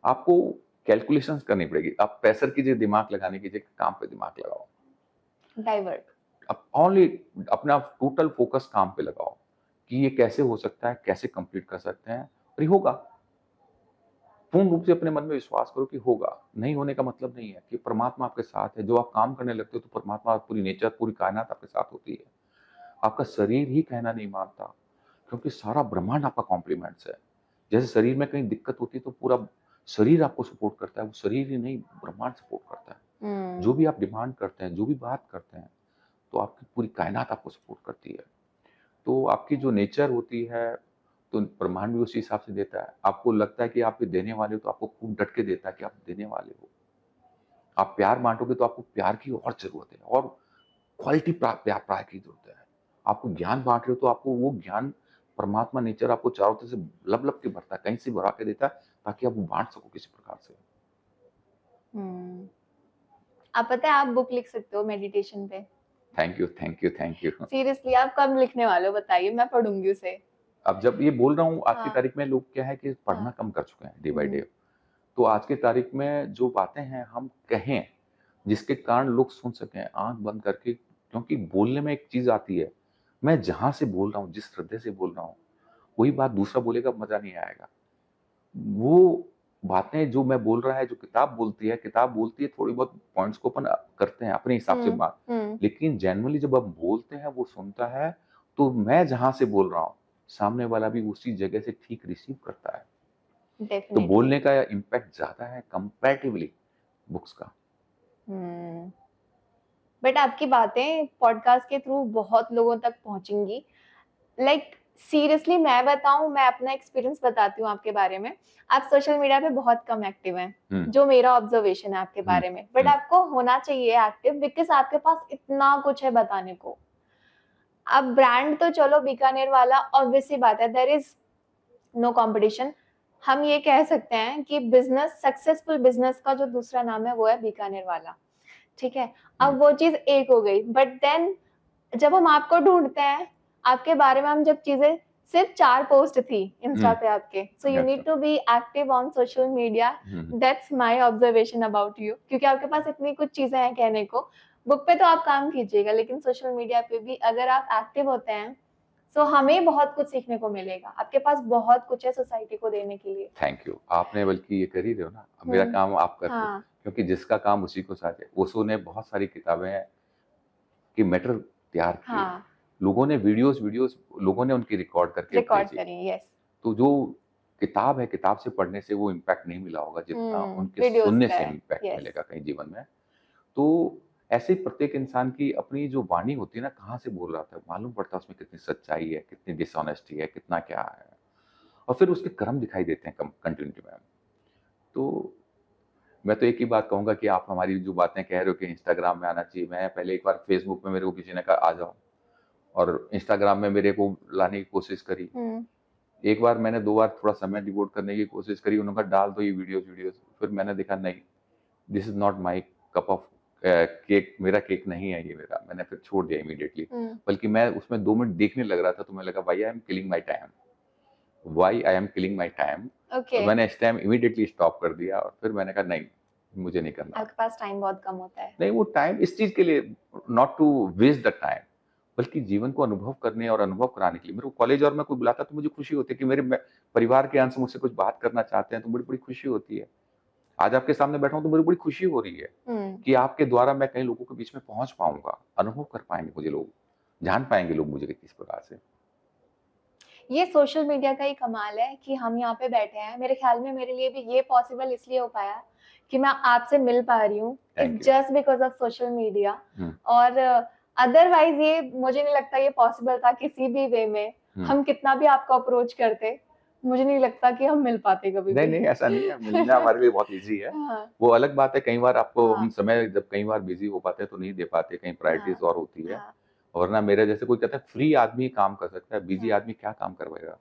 आपको कैलकुलेशंस करनी पड़ेगी। आप प्रेशर की जगह दिमाग लगाने की जगह काम पे दिमाग लगाओ। डाइवर्ट। आप ओनली अपना टोटल फोकस काम पे लगाओ कि ये कैसे हो सकता है, कैसे कंप्लीट कर सकते हैं, और ये होगा। पूर्ण रूप से अपने मन में विश्वास करो कि होगा। नहीं होने का मतलब नहीं है कि परमात्मा आपके साथ है। जो आप काम करने लगते हो तो परमात्मा, पूरी नेचर, पूरी कायनात आपके साथ होती है। आपका शरीर ही कहना नहीं मानता, क्योंकि सारा ब्रह्मांड आपका कॉम्प्लीमेंट्स है। जैसे शरीर में कहीं दिक्कत होती है तो पूरा शरीर आपको सपोर्ट करता है, वो शरीर ही नहीं, ब्रह्मांड सपोर्ट करता है। जो भी आप डिमांड करते हैं, जो भी बात करते हैं, तो आपकी पूरी कायनात आपको सपोर्ट करती है। तो आपकी जो नेचर होती है, तो ब्रह्मांड भी उसी हिसाब से देता है। आपको लगता है कि आप ये देने वाले हो, तो आपको खूब डट के देता है कि आप देने वाले हो। आप प्यार बांटोगे तो आपको प्यार की और जरूरत है, और क्वालिटी प्यार की जरूरत है। आपको ज्ञान बांट रहे हो तो आपको वो ज्ञान, परमात्मा नेचर आपको चारों तरफ से लब लब के भरता है, कहीं से भरा के देता है, ताकि आप वो बांट सको किसी प्रकार से। आप पता है आप बुक लिख सकते हो मेडिटेशन पे। Thank you, thank you, thank you. Seriously आप कब लिखने वाले हो बताइए, मैं पढ़ूंगी उसे। अब जब ये बोल रहा हूँ, आज की हाँ। तारीख में लोग क्या है कि पढ़ना हाँ। कम कर चुके हैं डे बाय डे। तो आज की तारीख में जो बातें हैं हम कहें, जिसके कारण लोग सुन सकें आंख बंद करके, क्योंकि बोलने में एक चीज आती है, मैं जहां से बोल रहा हूँ, जिस श्रद्धे से बोल रहा हूँ, वही बात दूसरा बोलेगा, मजा नहीं आएगा। वो बातें जो मैं बोल रहा है, जो किताब बोलती है, थोड़ी बहुत पॉइंट्स को अपन करते हैं अपने हिसाब से बात, लेकिन जनरली जब हम बोलते हैं, वो सुनता है, तो मैं जहां से बोल रहा हूँ, सामने वाला भी उसी जगह से ठीक रिसीव करता है। तो डेफिनेटली। बोलने का इम्पैक्ट ज्यादा है कंपैरेटिवली बुक्स का। बट आपकी बातें पॉडकास्ट के थ्रू बहुत लोगों तक पहुंचेंगी। लाइक सीरियसली मैं बताऊं, मैं अपना एक्सपीरियंस बताती हूँ आपके बारे में। आप सोशल मीडिया पे बहुत कम एक्टिव हैं, जो मेरा ऑब्जर्वेशन है आपके बारे में। बट आपको होना चाहिए एक्टिव, बिकॉज आपके पास इतना कुछ है बताने को। अब ब्रांड तो चलो बीकानेर वाला, ऑब्वियसली बात है, देयर इज नो कंपटीशन। हम ये कह सकते हैं कि बिजनेस, सक्सेसफुल बिजनेस का जो दूसरा नाम है वो है बीकानेर वाला, ठीक है। अब वो चीज एक हो गई, बट देन जब हम आपको ढूंढते हैं, आपके बारे में हम जब चीजें, सिर्फ 4 पोस्ट थी इंस्टा पे आपके, सो यू नीड अच्छा। To be active on social media. That's my observation about you, क्योंकि आपके पास इतनी कुछ चीजें हैं कहने को। बुक पे तो आप काम कीजिएगा, लेकिन सोशल मीडिया पे भी अगर आप एक्टिव होते हैं, सो हमें बहुत कुछ सीखने को मिलेगा। आपके पास बहुत कुछ है सोसाइटी को देने के लिए। Thank you. आपने बल्कि ये कर ही रहे हो ना, अब मेरा काम आप कर रहे हो, हाँ क्योंकि जिसका काम उसी को साझे। ओशो ने बहुत सारी किताबें की मैटर तैयार किए, हाँ, लोगों ने वीडियोस वीडियोस लोगों ने उनकी रिकॉर्ड करके रिकॉर्ड भेजी। करिए, यस। तो जो किताब है, किताब से पढ़ने से वो इम्पैक्ट नहीं मिला होगा जितना उनके वीडियोस सुनने का से है, इम्पैक्ट यस। मिलेगा कहीं जीवन में। तो ऐसे ही प्रत्येक इंसान की अपनी जो वाणी होती है ना, कहाँ से बोल रहा था मालूम पड़ता है, उसमें कितनी सच्चाई है, कितनी डिसऑनेस्टी है, कितना क्या है, और फिर उसके कर्म दिखाई देते हैं कंटिन्यूटी में। तो मैं तो एक ही बात कहूंगा कि आप हमारी जो बातें कह रहे हो कि इंस्टाग्राम में आना चाहिए, मैं पहले एक बार फेसबुक में मेरे को किसी ने कहा आ जाओ, और इंस्टाग्राम में मेरे को लाने की कोशिश करी। एक बार मैंने 2 बार थोड़ा समय डिवोट करने की कोशिश करी, उन्होंने कहा डाल दो ये वीडियोस वीडियोस। फिर मैंने देखा नहीं, this is not my cup of cake, मेरा केक नहीं है ये मेरा, मैंने फिर छोड़ दिया इमीडिएटली। बल्कि मैं उसमें 2 मिनट देखने लग रहा था तो मैं लगा भाई I am killing my time, why I am killing my time. तो ओके, मैंने इस टाइम इमीडिएटली स्टॉप कर दिया, और फिर मैंने कहा नहीं, मुझे नहीं करना। आपके पास टाइम बहुत कम होता है। नहीं, वो टाइम इस चीज के लिए, not to waste the time, बल्कि जीवन को अनुभव करने और अनुभव कराने के लिए। मेरे को कॉलेज और में कोई बुलाता तो मुझे खुशी होती है कि मेरे परिवार के अंश मुझसे कुछ बात करना चाहते हैं, तो बड़ी बड़ी खुशी होती है। आज आपके सामने बैठा हूं तो मुझे बड़ी खुशी हो रही है कि आपके द्वारा मैं कई लोगों के बीच में पहुंच पाऊंगा, अनुभव कर पाएंगे मुझे लोग, जान पाएंगे लोग मुझे किस प्रकार से। ये सोशल मीडिया का ही कमाल है कि हम यहाँ पे बैठे हैं। मेरे ख्याल में मेरे लिए भी ये पॉसिबल इसलिए हो पाया कि मैं आपसे मिल पा रही हूँ, thank it's you. Just because of social media. Hmm. और अदरवाइज ये मुझे नहीं लगता ये पॉसिबल था किसी भी वे में। हम कितना भी आपको अप्रोच करते, मुझे नहीं लगता कि हम मिल पाते कभी नहीं भी। नहीं, ऐसा नहीं है, मिलना हमारे लिए बहुत इजी है। हाँ, वो अलग बात है, कई बार आपको हम हाँ, समय जब कई बार बिजी हो पाते हैं तो नहीं दे पाते, कहीं प्रायोरिटीज हाँ, और होती है। हाँ, और ना मेरे जैसे कोई कहता है फ्री आदमी काम कर सकता है, बिजी हाँ, आदमी क्या काम करवाएगा,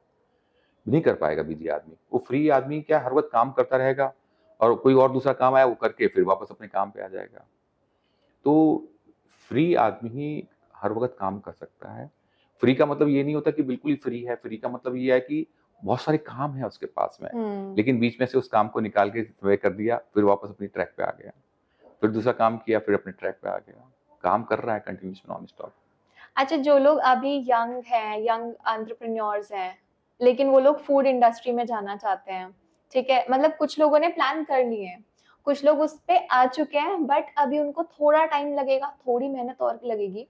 नहीं कर पाएगा बिजी आदमी। वो फ्री आदमी क्या हर वक्त काम करता रहेगा, और कोई और दूसरा काम आया वो करके फिर वापस अपने काम पे आ जाएगा। तो फ्री आदमी ही हर वक्त काम कर सकता है। फ्री का मतलब ये नहीं होता कि बिल्कुल ही फ्री है, फ्री का मतलब ये है कि बहुत सारे काम है उसके पास में, लेकिन बीच में से उस काम को निकाल के वे कर दिया, फिर वापस अपनी ट्रैक पे आ गया, फिर दूसरा काम किया, फिर अपने ट्रैक पे आ गया, काम कर रहा है कंटिन्यूस नॉन स्टॉप। अच्छा, जो लोग अभी यंग हैं, यंग एंटरप्रेन्योर्स हैं, लेकिन वो लोग फूड इंडस्ट्री में जाना चाहते हैं, ठीक है? मतलब कुछ लोगों ने प्लान कर लिए हैं, कुछ लोग उस पे आ चुके हैं, बट अभी उनको थोड़ा टाइम लगेगा, थोड़ी मेहनत और लगेगी।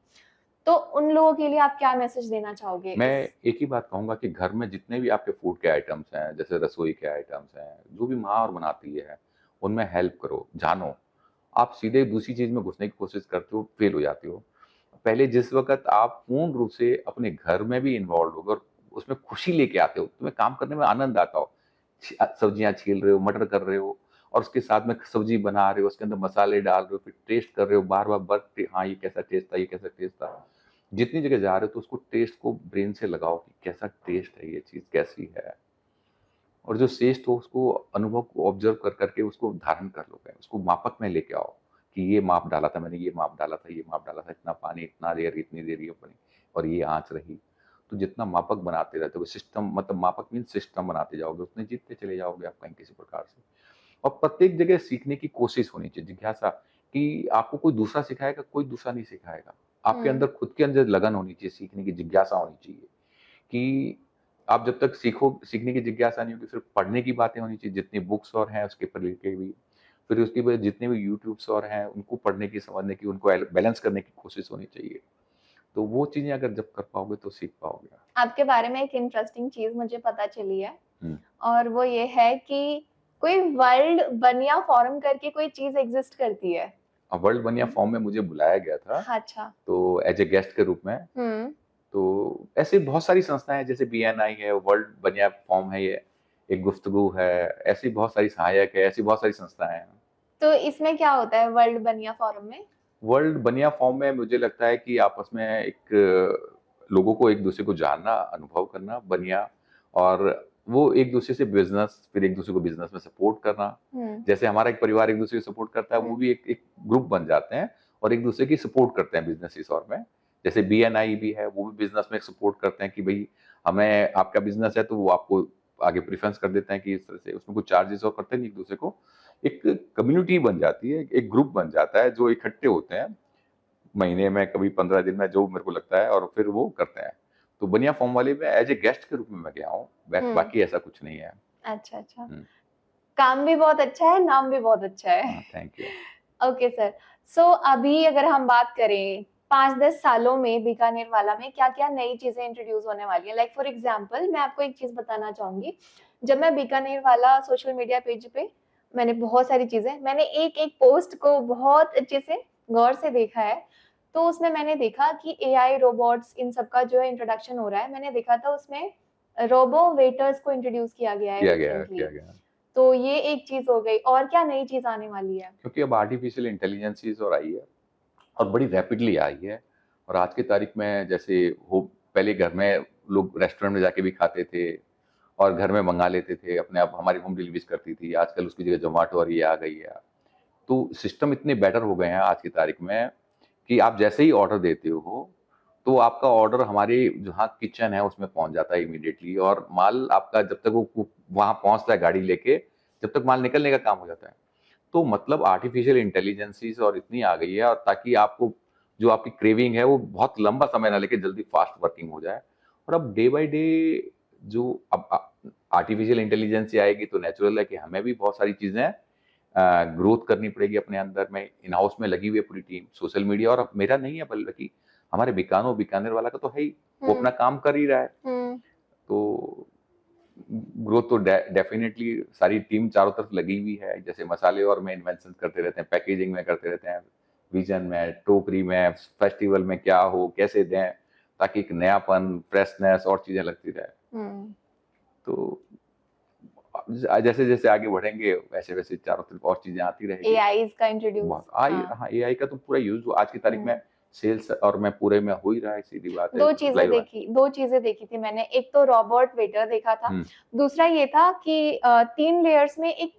तो उन लोगों के लिए आप क्या मैसेज देना चाहोगे मैं इस? एक ही बात कहूंगा कि घर में जितने भी आपके फूड के आइटम्स हैं, जैसे रसोई के आइटम्स हैं, जो भी माँ और बनाती है, उनमें हेल्प करो, जानो। आप सीधे दूसरी चीज में घुसने की कोशिश करते हो, फेल हो जाते हो। पहले जिस वक़्त आप पूर्ण रूप से अपने घर में भी इन्वॉल्व होगे और उसमें खुशी लेके आते हो, तुम्हें काम करने में आनंद आता हो। सब्जियाँ छील रहे हो, मटर कर रहे हो, और उसके साथ में सब्जी बना रहे हो, उसके अंदर मसाले डाल रहे हो, फिर टेस्ट कर रहे हो, बार-बार हाँ, ये कैसा टेस्ट था, ये कैसा टेस्ट था। जितनी जगह जा रहे हो तो उसको टेस्ट को ब्रेन से लगाओ कि कैसा टेस्ट है, ये चीज़ कैसी है। और जो टेस्ट हो उसको अनुभव को ऑब्जर्व कर करके उसको धारण कर लो, उसको मापक में लेके आओ कि ये माप डाला था मैंने, ये माप डाला था, ये माप डाला था, इतना पानी, इतना देर, इतनी देर ये बनी, और ये आंच रही। तो जितना मापक बनाते रहते हो, सिस्टम मतलब मापक मीन सिस्टम बनाते जाओगे, उतने जीतते चले जाओगे आप कहीं किसी प्रकार से। और प्रत्येक जगह सीखने की कोशिश होनी चाहिए, जिज्ञासा, कि आपको कोई दूसरा सिखाएगा, कोई दूसरा नहीं सिखाएगा। आपके अंदर खुद के अंदर लगन होनी चाहिए, सीखने की जिज्ञासा होनी चाहिए कि आप जब तक सीखने की जिज्ञासा नहीं होगी, सिर्फ पढ़ने की बातें होनी चाहिए, जितनी बुक्स और हैं उसके पर लिखे भी। फिर उसके बाद जितने भी यूट्यूब्स और हैं उनको पढ़ने की, समझने की, उनको बैलेंस करने की कोशिश होनी चाहिए। तो वो चीजें अगर जब कर पाओगे तो सीख पाओगे। आपके बारे में एक इंटरेस्टिंग चीज मुझे पता चली है, हम्म। और वो ये है कि कोई वर्ल्ड बनिया फोरम करके कोई चीज एग्जिस्ट करती है। अब वर्ल्ड बनिया फॉर्म में मुझे बुलाया गया था, अच्छा। तो एज ए गेस्ट के रूप में। तो ऐसे बहुत सारी संस्थाएं हैं, जैसे बीएनआई है, वर्ल्ड बनिया फॉर्म है, ये एक गुफ्तगू है, ऐसी बहुत सारी सहायक है, ऐसी बहुत सारी संस्थाएं हैं। तो इसमें क्या होता है वर्ल्ड बनिया फोरम में? वर्ल्ड बनिया फॉर्म में मुझे लगता है कि आपस में एक लोगों को एक दूसरे को जानना, अनुभव करना, बनिया, और वो एक दूसरे से बिजनेस, फिर एक दूसरे को बिजनेस में सपोर्ट करना, जैसे हमारा एक परिवार एक दूसरे को सपोर्ट करता है, वो भी एक ग्रुप बन जाते हैं और एक दूसरे की सपोर्ट करते हैं बिजनेस और में। जैसे BNI भी है, वो भी बिजनेस में सपोर्ट करते हैं कि भाई हमें आपका बिजनेस है तो वो आपको आगे प्रेफरेंस कर देते हैं कि इस तरह से, उसमें कुछ चार्जेस और करते नहीं एक दूसरे को। एक कम्युनिटी बन जाती है, एक ग्रुप बन जाता है जो इकट्ठे होते हैं महीने में, कभी 15 दिन में, जो मेरे को लगता है, और फिर वो करते हैं। तो बनिया फॉर्म वाले में एज ए गेस्ट के रूप में मैं गया हूँ, बाकी ऐसा कुछ नहीं है। अच्छा अच्छा, काम भी बहुत अच्छा है, नाम भी बहुत अच्छा है। हाँ, थैंक यू। ओके सर, सो अभी अगर हम बात करें 5-10 सालों में बीकानेर वाला में क्या क्या नई चीजें इंट्रोड्यूस होने वाली है, लाइक फॉर एग्जांपल मैं आपको एक चीज बताना चाहूंगी। जब मैं बीकानेर वाला सोशल मीडिया पेज पे, मैंने बहुत सारी चीजें, मैंने एक एक पोस्ट को बहुत अच्छे से गौर से देखा है। तो उसमें मैंने देखा कि AI रोबोट्स इन सब का जो है इंट्रोडक्शन हो रहा है। मैंने देखा था उसमें रोबो वेटर्स को इंट्रोड्यूस किया गया है रिसेंटली। किया गया। तो ये एक चीज हो गई, और क्या नई चीज आने वाली है? क्योंकि अब आर्टिफिशियल इंटेलिजेंस और आई है और बड़ी रैपिडली आई है। और आज की तारीख में जैसे हो, पहले घर में लोग रेस्टोरेंट में जाके भी खाते थे और घर में मंगा लेते थे, अपने आप हमारी होम डिलीवरीज करती थी। आजकल उसकी जगह जोमेटो और ये आ गई है। तो सिस्टम इतने बेटर हो गए हैं आज की तारीख में कि आप जैसे ही ऑर्डर देते हो तो आपका ऑर्डर हमारे जहाँ किचन है उसमें पहुंच जाता है इमीडिएटली, और माल आपका जब तक वो वहां पहुंचता है गाड़ी लेके, जब तक माल निकलने का काम हो जाता है। तो मतलब आर्टिफिशियल इंटेलिजेंसीज और इतनी आ गई है, और ताकि आपको जो आपकी क्रेविंग है वो बहुत लंबा समय ना लेके जल्दी फास्ट वर्किंग हो जाए। और अब डे बाय डे जो अब आर्टिफिशियल इंटेलिजेंस आएगी तो नेचुरल है कि हमें भी बहुत सारी चीजें ग्रोथ करनी पड़ेगी अपने अंदर में। इन हाउस में लगी हुई है पूरी टीम, सोशल मीडिया, और अब मेरा नहीं है बल्कि हमारे बीकानेर वाला का तो है ही, वो अपना काम कर ही रहा है। तो ग्रोथ तो डेफिनेटली सारी टीम चारों तरफ लगी हुई है, जैसे मसाले और में इन्वेंशन करते रहते हैं, पैकेजिंग में करते रहते हैं, विजन में, टोकरी में, फेस्टिवल में क्या हो, कैसे दें, ताकि एक नयापन, फ्रेशनेस और चीजें लगती रहे। तो जैसे जैसे आगे बढ़ेंगे वैसे वैसे चारों तरफ और चीजें आती रहेगी। AIs का इंट्रोड्यूस, हाँ, AI का तो पूरा यूज आज की तारीख में सेल्स और में पूरे में हो ही रहा है, सीधी बात है। दो चीजें देखी थी मैंने। एक तो रोबोट वेटर देखा था, दूसरा ये था कि 3 लेयर्स में एक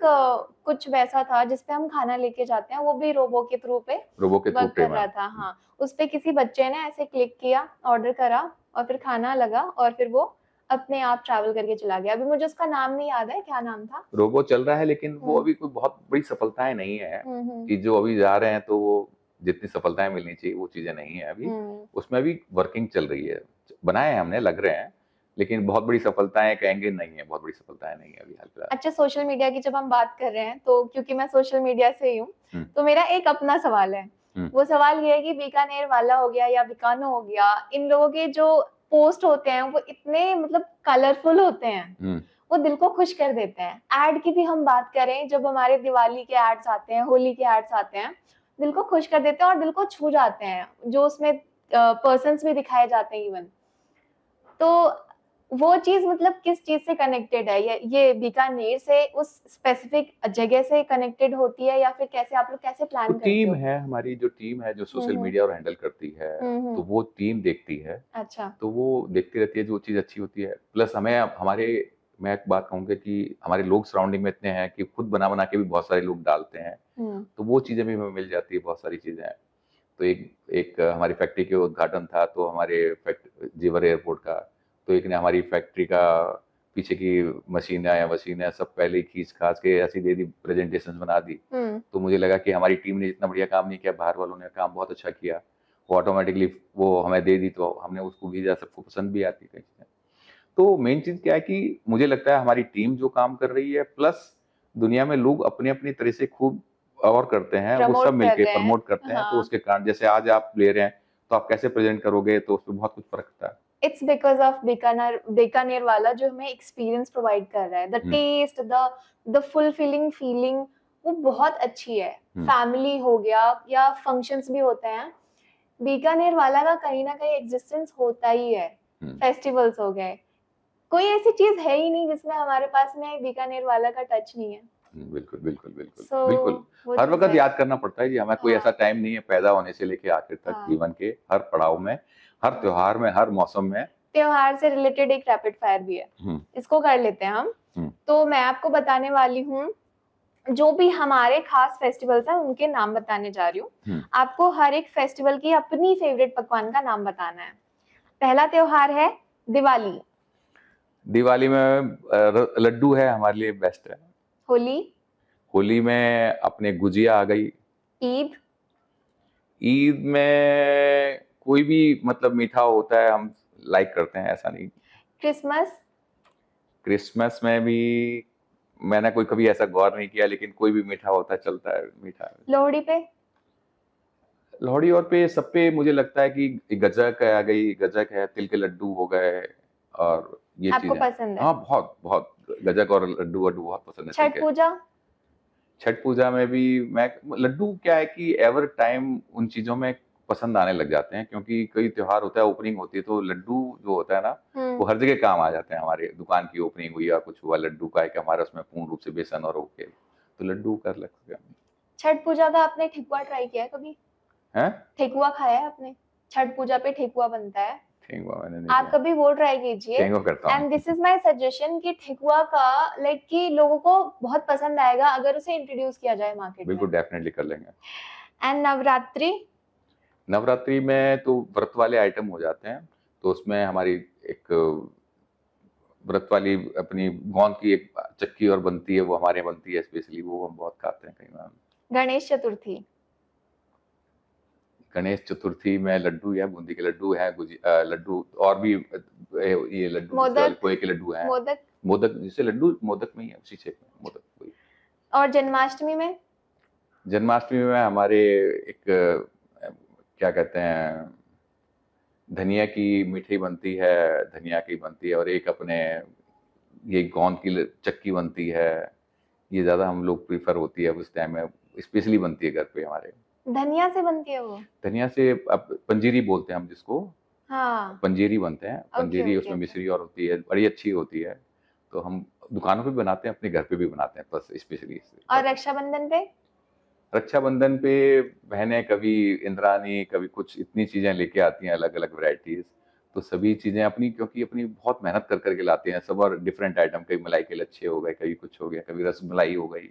कुछ वैसा था जिसपे हम खाना लेके जाते हैं, वो भी रोबो के थ्रू वर्क कर रहा था। हाँ, उस पे किसी बच्चे ने ऐसे क्लिक किया, ऑर्डर करा और फिर खाना लगा और फिर वो अपने आप ट्रैवल करके चला गया। अभी मुझे उसका नाम नहीं याद है, क्या नाम था। रोबो चल रहा है, लेकिन वो अभी कोई बहुत बड़ी सफलताएं नहीं है कि जो अभी जा रहे हैं तो वो जितनी सफलताएं मिलनी चाहिए वो चीजें नहीं है अभी। उसमें अभी वर्किंग चल रही है, बनाए हैं हमने, लग रहे हैं, लेकिन बहुत बड़ी सफलताएं कहेंगे नहीं है, बहुत बड़ी सफलताएं नहीं है अभी हाल फिलहाल। अच्छा, सोशल मीडिया की जब हम बात कर रहे हैं तो क्योंकि मैं सोशल मीडिया से ही हूँ, तो मेरा एक अपना सवाल है। वो सवाल ये है कि बीकानेर वाला हो गया या बीकानो हो गया, इन लोगों के जो पोस्ट होते हैं वो इतने मतलब कलरफुल होते हैं, वो दिल को खुश कर देते हैं। एड की भी हम बात करें, जब हमारे दिवाली के एड्स आते हैं, होली के एड्स आते हैं, दिल को खुश कर देते हैं और दिल को छू जाते हैं, जो उसमें पर्सन्स भी दिखाए जाते हैं इवन। तो वो चीज मतलब किस चीज से कनेक्टेड है? ये बीकानेर से उस स्पेसिफिक जगह से कनेक्टेड होती है या फिर कैसे आप लोग कैसे प्लान करते हो? टीम है हमारी, जो टीम है जो सोशल मीडिया और हैंडल करती है, तो वो टीम देखती है। अच्छा, तो वो देखती रहती है जो चीज अच्छी होती है। प्लस हमें हमारे, मैं एक बात कहूँगा कि हमारे लोग सराउंडिंग में इतने हैं कि खुद बना बना के भी बहुत सारे लोग डालते हैं, तो वो चीजें भी हमें मिल जाती है, बहुत सारी चीजें। तो एक एक हमारी फैक्ट्री के उद्घाटन था, तो हमारे जेवर एयरपोर्ट का, तो एक ने हमारी फैक्ट्री का पीछे की मशीनें सब पहले ही खींच खाच के ऐसी दे दी, प्रेजेंटेशन बना दी। तो मुझे लगा कि हमारी टीम ने जितना बढ़िया काम नहीं किया, बाहर वालों ने काम बहुत अच्छा किया, वो ऑटोमेटिकली वो हमें दे दी, तो हमने उसको भेजा, सबको पसंद भी आती है। तो मेन चीज क्या है कि मुझे लगता है हमारी टीम जो काम कर रही है, प्लस दुनिया में लोग अपनी अपनी तरह से खूब और करते हैं, वो सब मिलके प्रमोट करते हैं। तो उसके कारण जैसे आज आप ले रहे हैं तो आप कैसे प्रेजेंट करोगे, तो उसमें बहुत कुछ फर्क होता है। इट्स बिकॉज ऑफ बीकानेर वाला जो हमें एक्सपीरियंस प्रोवाइड कर रहा है, the taste, the fulfilling feeling, वो बहुत अच्छी है। फैमिली हो गया या फंक्शंस भी होते हैं, बीकानेर वाला का कहीं ना कहीं एग्जिस्टेंस होता ही है। फेस्टिवल्स हो गए, कोई ऐसी चीज है ही नहीं जिसमें हमारे पास में बीकानेर वाला का टच नहीं है। बिल्कुल बिल्कुल बिल्कुल बिल्कुल, हर वक्त याद करना पड़ता है जी, हमें कोई ऐसा टाइम नहीं है पैदा होने से लेके आखिर तक, जीवन के हर पड़ाव में, हर त्योहार में, हर मौसम में त्योहार से रिलेटेड एक रैपिड फायर भी है, इसको कर लेते हैं हम। तो मैं आपको बताने वाली हूँ जो भी हमारे खास फेस्टिवल्स हैं उनके नाम बताने जा रही हूँ। आपको हर एक फेस्टिवल की अपनी फेवरेट पकवान का नाम बताना है। पहला त्योहार है दिवाली। दिवाली में लड्डू है हमारे लिए बेस्ट है। होली। होली में अपने गुजिया आ गई। ईद। ईद में कोई भी मतलब मीठा होता है हम लाइक करते हैं, ऐसा नहीं। क्रिसमस। क्रिसमस में भी मैंने कोई कभी ऐसा गौर नहीं किया, लेकिन कोई भी मीठा होता है चलता है, मीठा। लोहड़ी पे। लोहड़ी और पे सब पे मुझे लगता है कि गज्जक आ गई, गज्जक है, तिल के लड्डू हो गए और ये आपको चीजें। पसंद है? हाँ, बहुत बहुत गज्जक और लड्डू वड्डू बहुत पसंद है। छठ पूजा। छठ पूजा में भी मैं लड्डू क्या है कि एवर टाइम उन चीजों में पसंद आने लग जाते हैं, क्योंकि कई त्योहार होता है, ओपनिंग होती है, तो लड्डू जो होता है ना वो हर जगह काम आ जाते हैं। हमारे दुकान की ओपनिंग हुई या कुछ हुआ, लड्डू का है कि हमारे उसमें पूर्ण रूप से बेसन और ओके, तो लड्डू कर लगते हैं। छठ पूजा का आपने ठेकुआ ट्राई किया है कभी? हैं? ठेकुआ खाया है आपने? छठ पूजा पे ठेकुआ बनता है, ठेकुआ मैंने नहीं आप किया। कभी वो ट्राई कीजिए। ठेकुआ करता हूँ। And this is my suggestion कि ठेकुआ का लाइक कि लोगों को बहुत पसंद आएगा अगर उसे इंट्रोड्यूस किया जाए मार्केट में। बिल्कुल, डेफिनेटली कर लेंगे। एंड नवरात्रि। नवरात्रि में तो व्रत वाले आइटम हो जाते हैं, तो उसमें हमारी एक व्रत वाली अपनी गोंद की एक चक्की और बनती है, वो हमारे यहाँ बनती है स्पेशली, वो हम बहुत खाते हैं कई बार। गणेश चतुर्थी। गणेश चतुर्थी में लड्डू या बूंदी के लड्डू है, लड्डू और भी ये लड्डू मोदक। खोए के लड्डू हैं। मोदक। मोदक जैसे लड्डू मोदक में ही है, उसी शेप में मोदक वही। और जन्माष्टमी में? जन्माष्टमी में हमारे एक क्या कहते हैं, धनिया की मिठाई बनती है, धनिया की बनती है, और एक अपने ये गोंद की चक्की बनती है। ये ज्यादा हम लोग प्रीफर होती है उस टाइम में, स्पेशली बनती है घर पे हमारे। धनिया से बनती है वो? धनिया से अब पंजीरी बोलते हैं हम जिसको। हाँ, पंजीरी बनते हैं, पंजीरी ओके उसमें ओके। मिश्री और होती है, बड़ी अच्छी होती है। तो हम दुकानों पे भी बनाते हैं, अपने घर पे भी बनाते हैं, बस स्पेशली। और रक्षाबंधन पे? रक्षाबंधन पे बहनें कभी इंद्रानी, कभी कुछ इतनी चीजें लेके आती हैं, अलग अलग वैरायटीज। तो सभी चीजें अपनी, क्योंकि अपनी बहुत मेहनत कर करके लाते हैं सब, और डिफरेंट आइटम, कभी मलाई के लच्छे हो गए, कभी कुछ हो गया, कभी रसमलाई हो गई,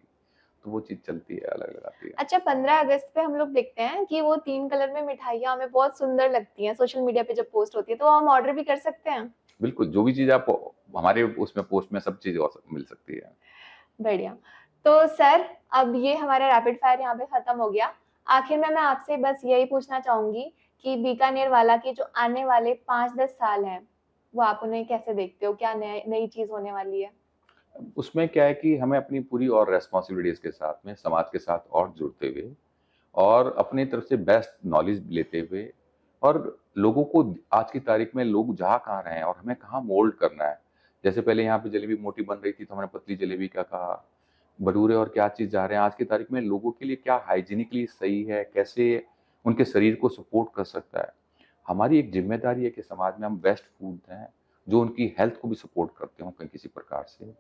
तो वो चीज चलती है, अलग अलग आती है। अच्छा, 15 अगस्त पे हम लोग देखते हैं कि वो 3 कलर में मिठाइयाँ हमें बहुत सुंदर लगती हैं, सोशल मीडिया पे जब पोस्ट होती है, तो हम ऑर्डर भी कर सकते हैं? बिल्कुल, जो भी चीज आप हमारे उसमें पोस्ट में सब चीज मिल सकती है। बढ़िया। तो सर, अब ये हमारा रैपिड फायर यहाँ पे खत्म हो गया। आखिर में मैं आपसे बस यही पूछना चाहूंगी कि बीकानेर वाला के जो आने वाले 5-10 साल हैं, वो आप उन्हें कैसे देखते हो? क्या नई चीज होने वाली है? उसमें क्या है कि हमें अपनी पूरी और रेस्पॉन्सिबिलिटीज के साथ में समाज के साथ और जुड़ते हुए, और अपनी तरफ से बेस्ट नॉलेज लेते हुए, और लोगों को आज की तारीख में लोग जहाँ कहाँ रहे हैं और हमें कहाँ मोल्ड करना है। जैसे पहले यहाँ पे जलेबी मोटी बन रही थी तो हमने पतली जलेबी का कहा, भटूरे और क्या चीज़ जा रहे हैं। आज की तारीख में लोगों के लिए क्या हाइजीनिकली सही है, कैसे उनके शरीर को सपोर्ट कर सकता है। हमारी एक जिम्मेदारी है कि समाज में हम बेस्ट फूड दें जो उनकी हेल्थ को भी सपोर्ट करते हों कहीं किसी प्रकार से,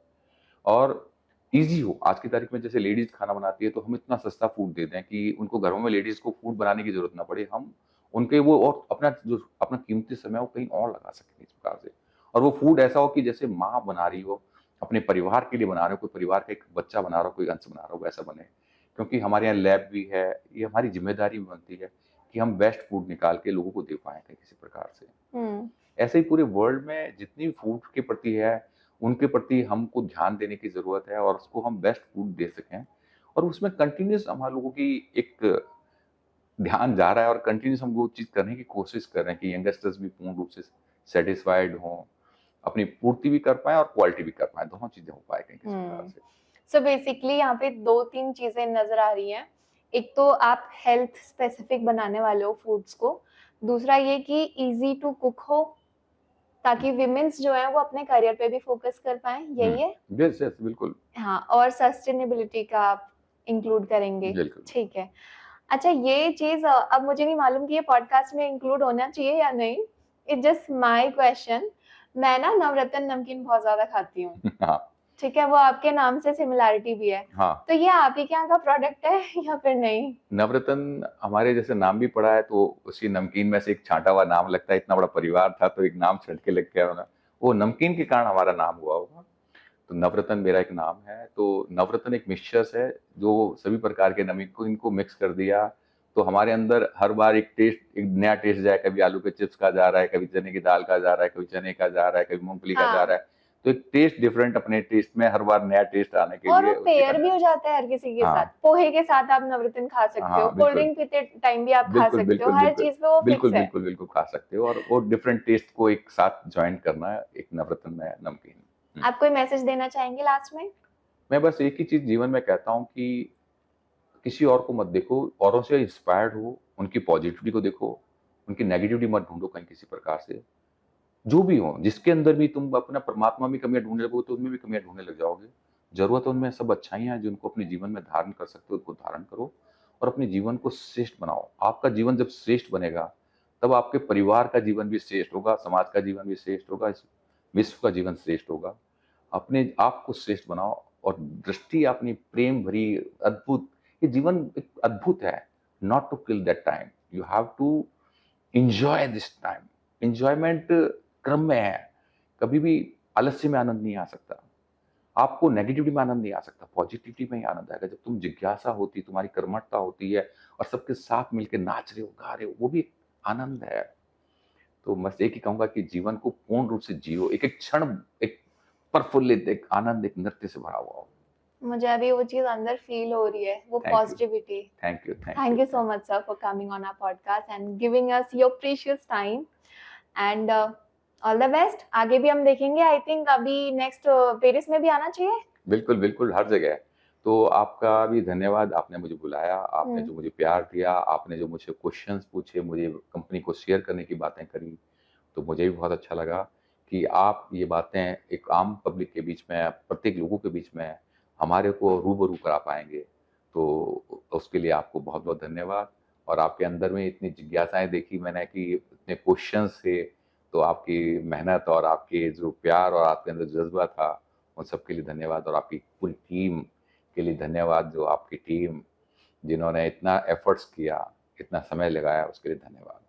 और ईज़ी हो। आज की तारीख में जैसे लेडीज़ खाना बनाती है, तो हम इतना सस्ता फूड दे दें कि उनको घरों में लेडीज़ को फूड बनाने की ज़रूरत ना पड़े। हम उनके वो और अपना कीमती समय वो कहीं और लगा सकें इस प्रकार से। और वो फूड ऐसा हो कि जैसे माँ बना रही हो, अपने परिवार के लिए बना रहे हो, कोई परिवार का एक बच्चा बना रहा हो, कोई अंश बना रहा हो, वैसा बने। क्योंकि हमारे यहाँ लैब भी है, ये हमारी ज़िम्मेदारी भी बनती है कि हम बेस्ट फूड निकाल के लोगों को दे पाएँ कहीं किसी प्रकार से। ऐसे ही पूरे वर्ल्ड में जितनी फूड के प्रति है, उनके प्रति हमको ध्यान देने की ज़रूरत है, और उसको हम बेस्ट फूड दे सकें। और उसमें कंटिन्यूअस हम लोगों की एक ध्यान जा रहा है, और कंटिन्यूअस हम वो चीज़ करने की कोशिश कर रहे हैं कि यंगस्टर्स भी पूर्ण रूप से सैटिस्फाइड हों, अपनी पूर्ति भी कर पाएँ और क्वालिटी भी कर पाएँ, दोनों चीज़ें हो पाएँ कहीं किसी प्रकार से। सो बेसिकली यहाँ पे 2-3 चीजें नजर आ रही हैं। एक तो आप हेल्थ स्पेसिफिक बनाने वाले हो फूड्स को, दूसरा ये कि इजी टू कुक हो ताकि विमेन्स जो है वो अपने करियर पे भी फोकस कर पाएं, यही है? यस यस, बिल्कुल हाँ, और सस्टेनेबिलिटी का आप इंक्लूड करेंगे, बिल्कुल। ठीक है। अच्छा, ये चीज अब मुझे नहीं मालूम कि ये पॉडकास्ट में इंक्लूड होना चाहिए या नहीं, इट जस्ट माय क्वेश्चन। मैं ना नवरत्न नमकीन बहुत ज्यादा खाती हूँ। हाँ, ठीक है, वो आपके नाम से सिमिलैरिटी भी है। हाँ, तो ये आप ही के यहाँ का प्रोडक्ट है या फिर नहीं? नवरत्न हमारे जैसे नाम भी पड़ा है, तो उसी नमकीन में से एक छाँटा हुआ नाम लगता है, इतना बड़ा परिवार था तो एक नाम छँट के लग गया होगा। वो नमकीन के कारण हमारा नाम हुआ होगा। तो नवरत्न मेरा एक नाम है, तो नवरत्न एक मिक्सचर्स है, जो सभी प्रकार के नमकीन को मिक्स कर दिया, तो हमारे अंदर हर बार एक टेस्ट, एक नया टेस्ट जाए, कभी आलू के चिप्स का जा रहा है, कभी चने की दाल का जा रहा है, कभी चने का जा रहा है, कभी मूँगफली का जा हाँ, रहा है। तो एक टेस्ट डिफरेंट अपने टेस्ट में हर बार नया टेस्ट आने के और वो लिए उसी का पेयर भी नाम। हो जाता है हर किसी के साथ। हाँ, पोहे के साथ आप नवरत्न खा सकते हो, हाँ, कोल्ड बिल्कुल। ड्रिंक पीते टाइम भी आप खा बिल्कुल, सकते हो, बिल्कुल, हर बिल्कुल। चीज़ पे वो बिल्कुल, फिक्स है। बिल्कुल, बिल्कुल खा सकते हो, और वो डिफरेंट टेस्ट को एक साथ जॉइन करना है एक नवरत्न में नमकीन। हुँ। आप कोई मैसेज देना चाहेंगे लास्ट में? मैं बस एक ही चीज़ जीवन में कहता हूँ कि किसी और को मत देखो, औरों से इंस्पायर्ड हो, उनकी पॉजिटिविटी को देखो, उनकी नेगेटिविटी मत ढूँढो कहीं किसी प्रकार से। जो भी हो, जिसके अंदर भी तुम अपना परमात्मा में कमियाँ ढूँढने लगोगे, तो उनमें भी कमियाँ ढूँढने लग जाओगे। ज़रूरत है उनमें सब अच्छाइयाँ हैं, जिनको अपने जीवन में धारण कर सकते हो, उनको धारण करो और अपने जीवन को श्रेष्ठ बनाओ। आपका जीवन जब श्रेष्ठ बनेगा, तब आपके परिवार का जीवन भी श्रेष्ठ होगा, समाज का जीवन भी श्रेष्ठ होगा, इस विश्व का जीवन श्रेष्ठ होगा। अपने आप को श्रेष्ठ बनाओ और दृष्टि अपनी प्रेम भरी, अद्भुत, ये जीवन एक अद्भुत है। Not to kill that time, you have to enjoy this time. Enjoyment क्रम में है, कभी भी आलस्य में आनंद नहीं आ सकता। आपको नेगेटिविटी में आनंद नहीं आ सकता, पॉजिटिविटी में ही आनंद आएगा। जब तुम जिज्ञासा होती, तुम्हारी कर्मठता होती है और सबके साथ मिलके नाच रहे हो, गा रहे हो, वो भी एक आनंद है। तो मैं एक ही कहूँगा कि जीवन को पूर्ण रूप से जियो, एक-एक क्षण एक प्रफुल्लित, एक आनंद, एक नृत्य से भरा हुआ हो। मुझे अभी वो चीज़ अंदर फ़ील हो रही है, वो thank you, positivity. Thank you, thank you, Thank you so thank much, sir, for coming on our podcast and giving us your precious time. And all the best. आगे भी हम देखेंगे। आई थिंक अभी next Paris में भी आना चाहिए। बिल्कुल, बिल्कुल, हर जगह। तो आपका भी धन्यवाद, आपने मुझे बुलाया, आपने हम्म, जो मुझे प्यार दिया, आपने जो मुझसे क्वेश्चन्स पूछे, मुझे कंपनी को शेयर करने की बातें करी, तो मुझे भी बहुत अच्छा लगा कि आप ये बातें एक आम पब्लिक के बीच में, प्रत्येक लोगों के बीच में हमारे को रूबरू करा पाएँगे। तो उसके लिए आपको बहुत-बहुत धन्यवाद, और आपके अंदर में इतनी जिज्ञासाएँ देखी मैंने कि इतने क्वेश्चन्स थे, तो आपकी मेहनत और आपके जो प्यार और आपके अंदर जज़्बा था, उन सब के लिए धन्यवाद, और आपकी पूरी टीम के लिए धन्यवाद, जो आपकी टीम जिन्होंने इतना एफर्ट्स किया, इतना समय लगाया, उसके लिए धन्यवाद।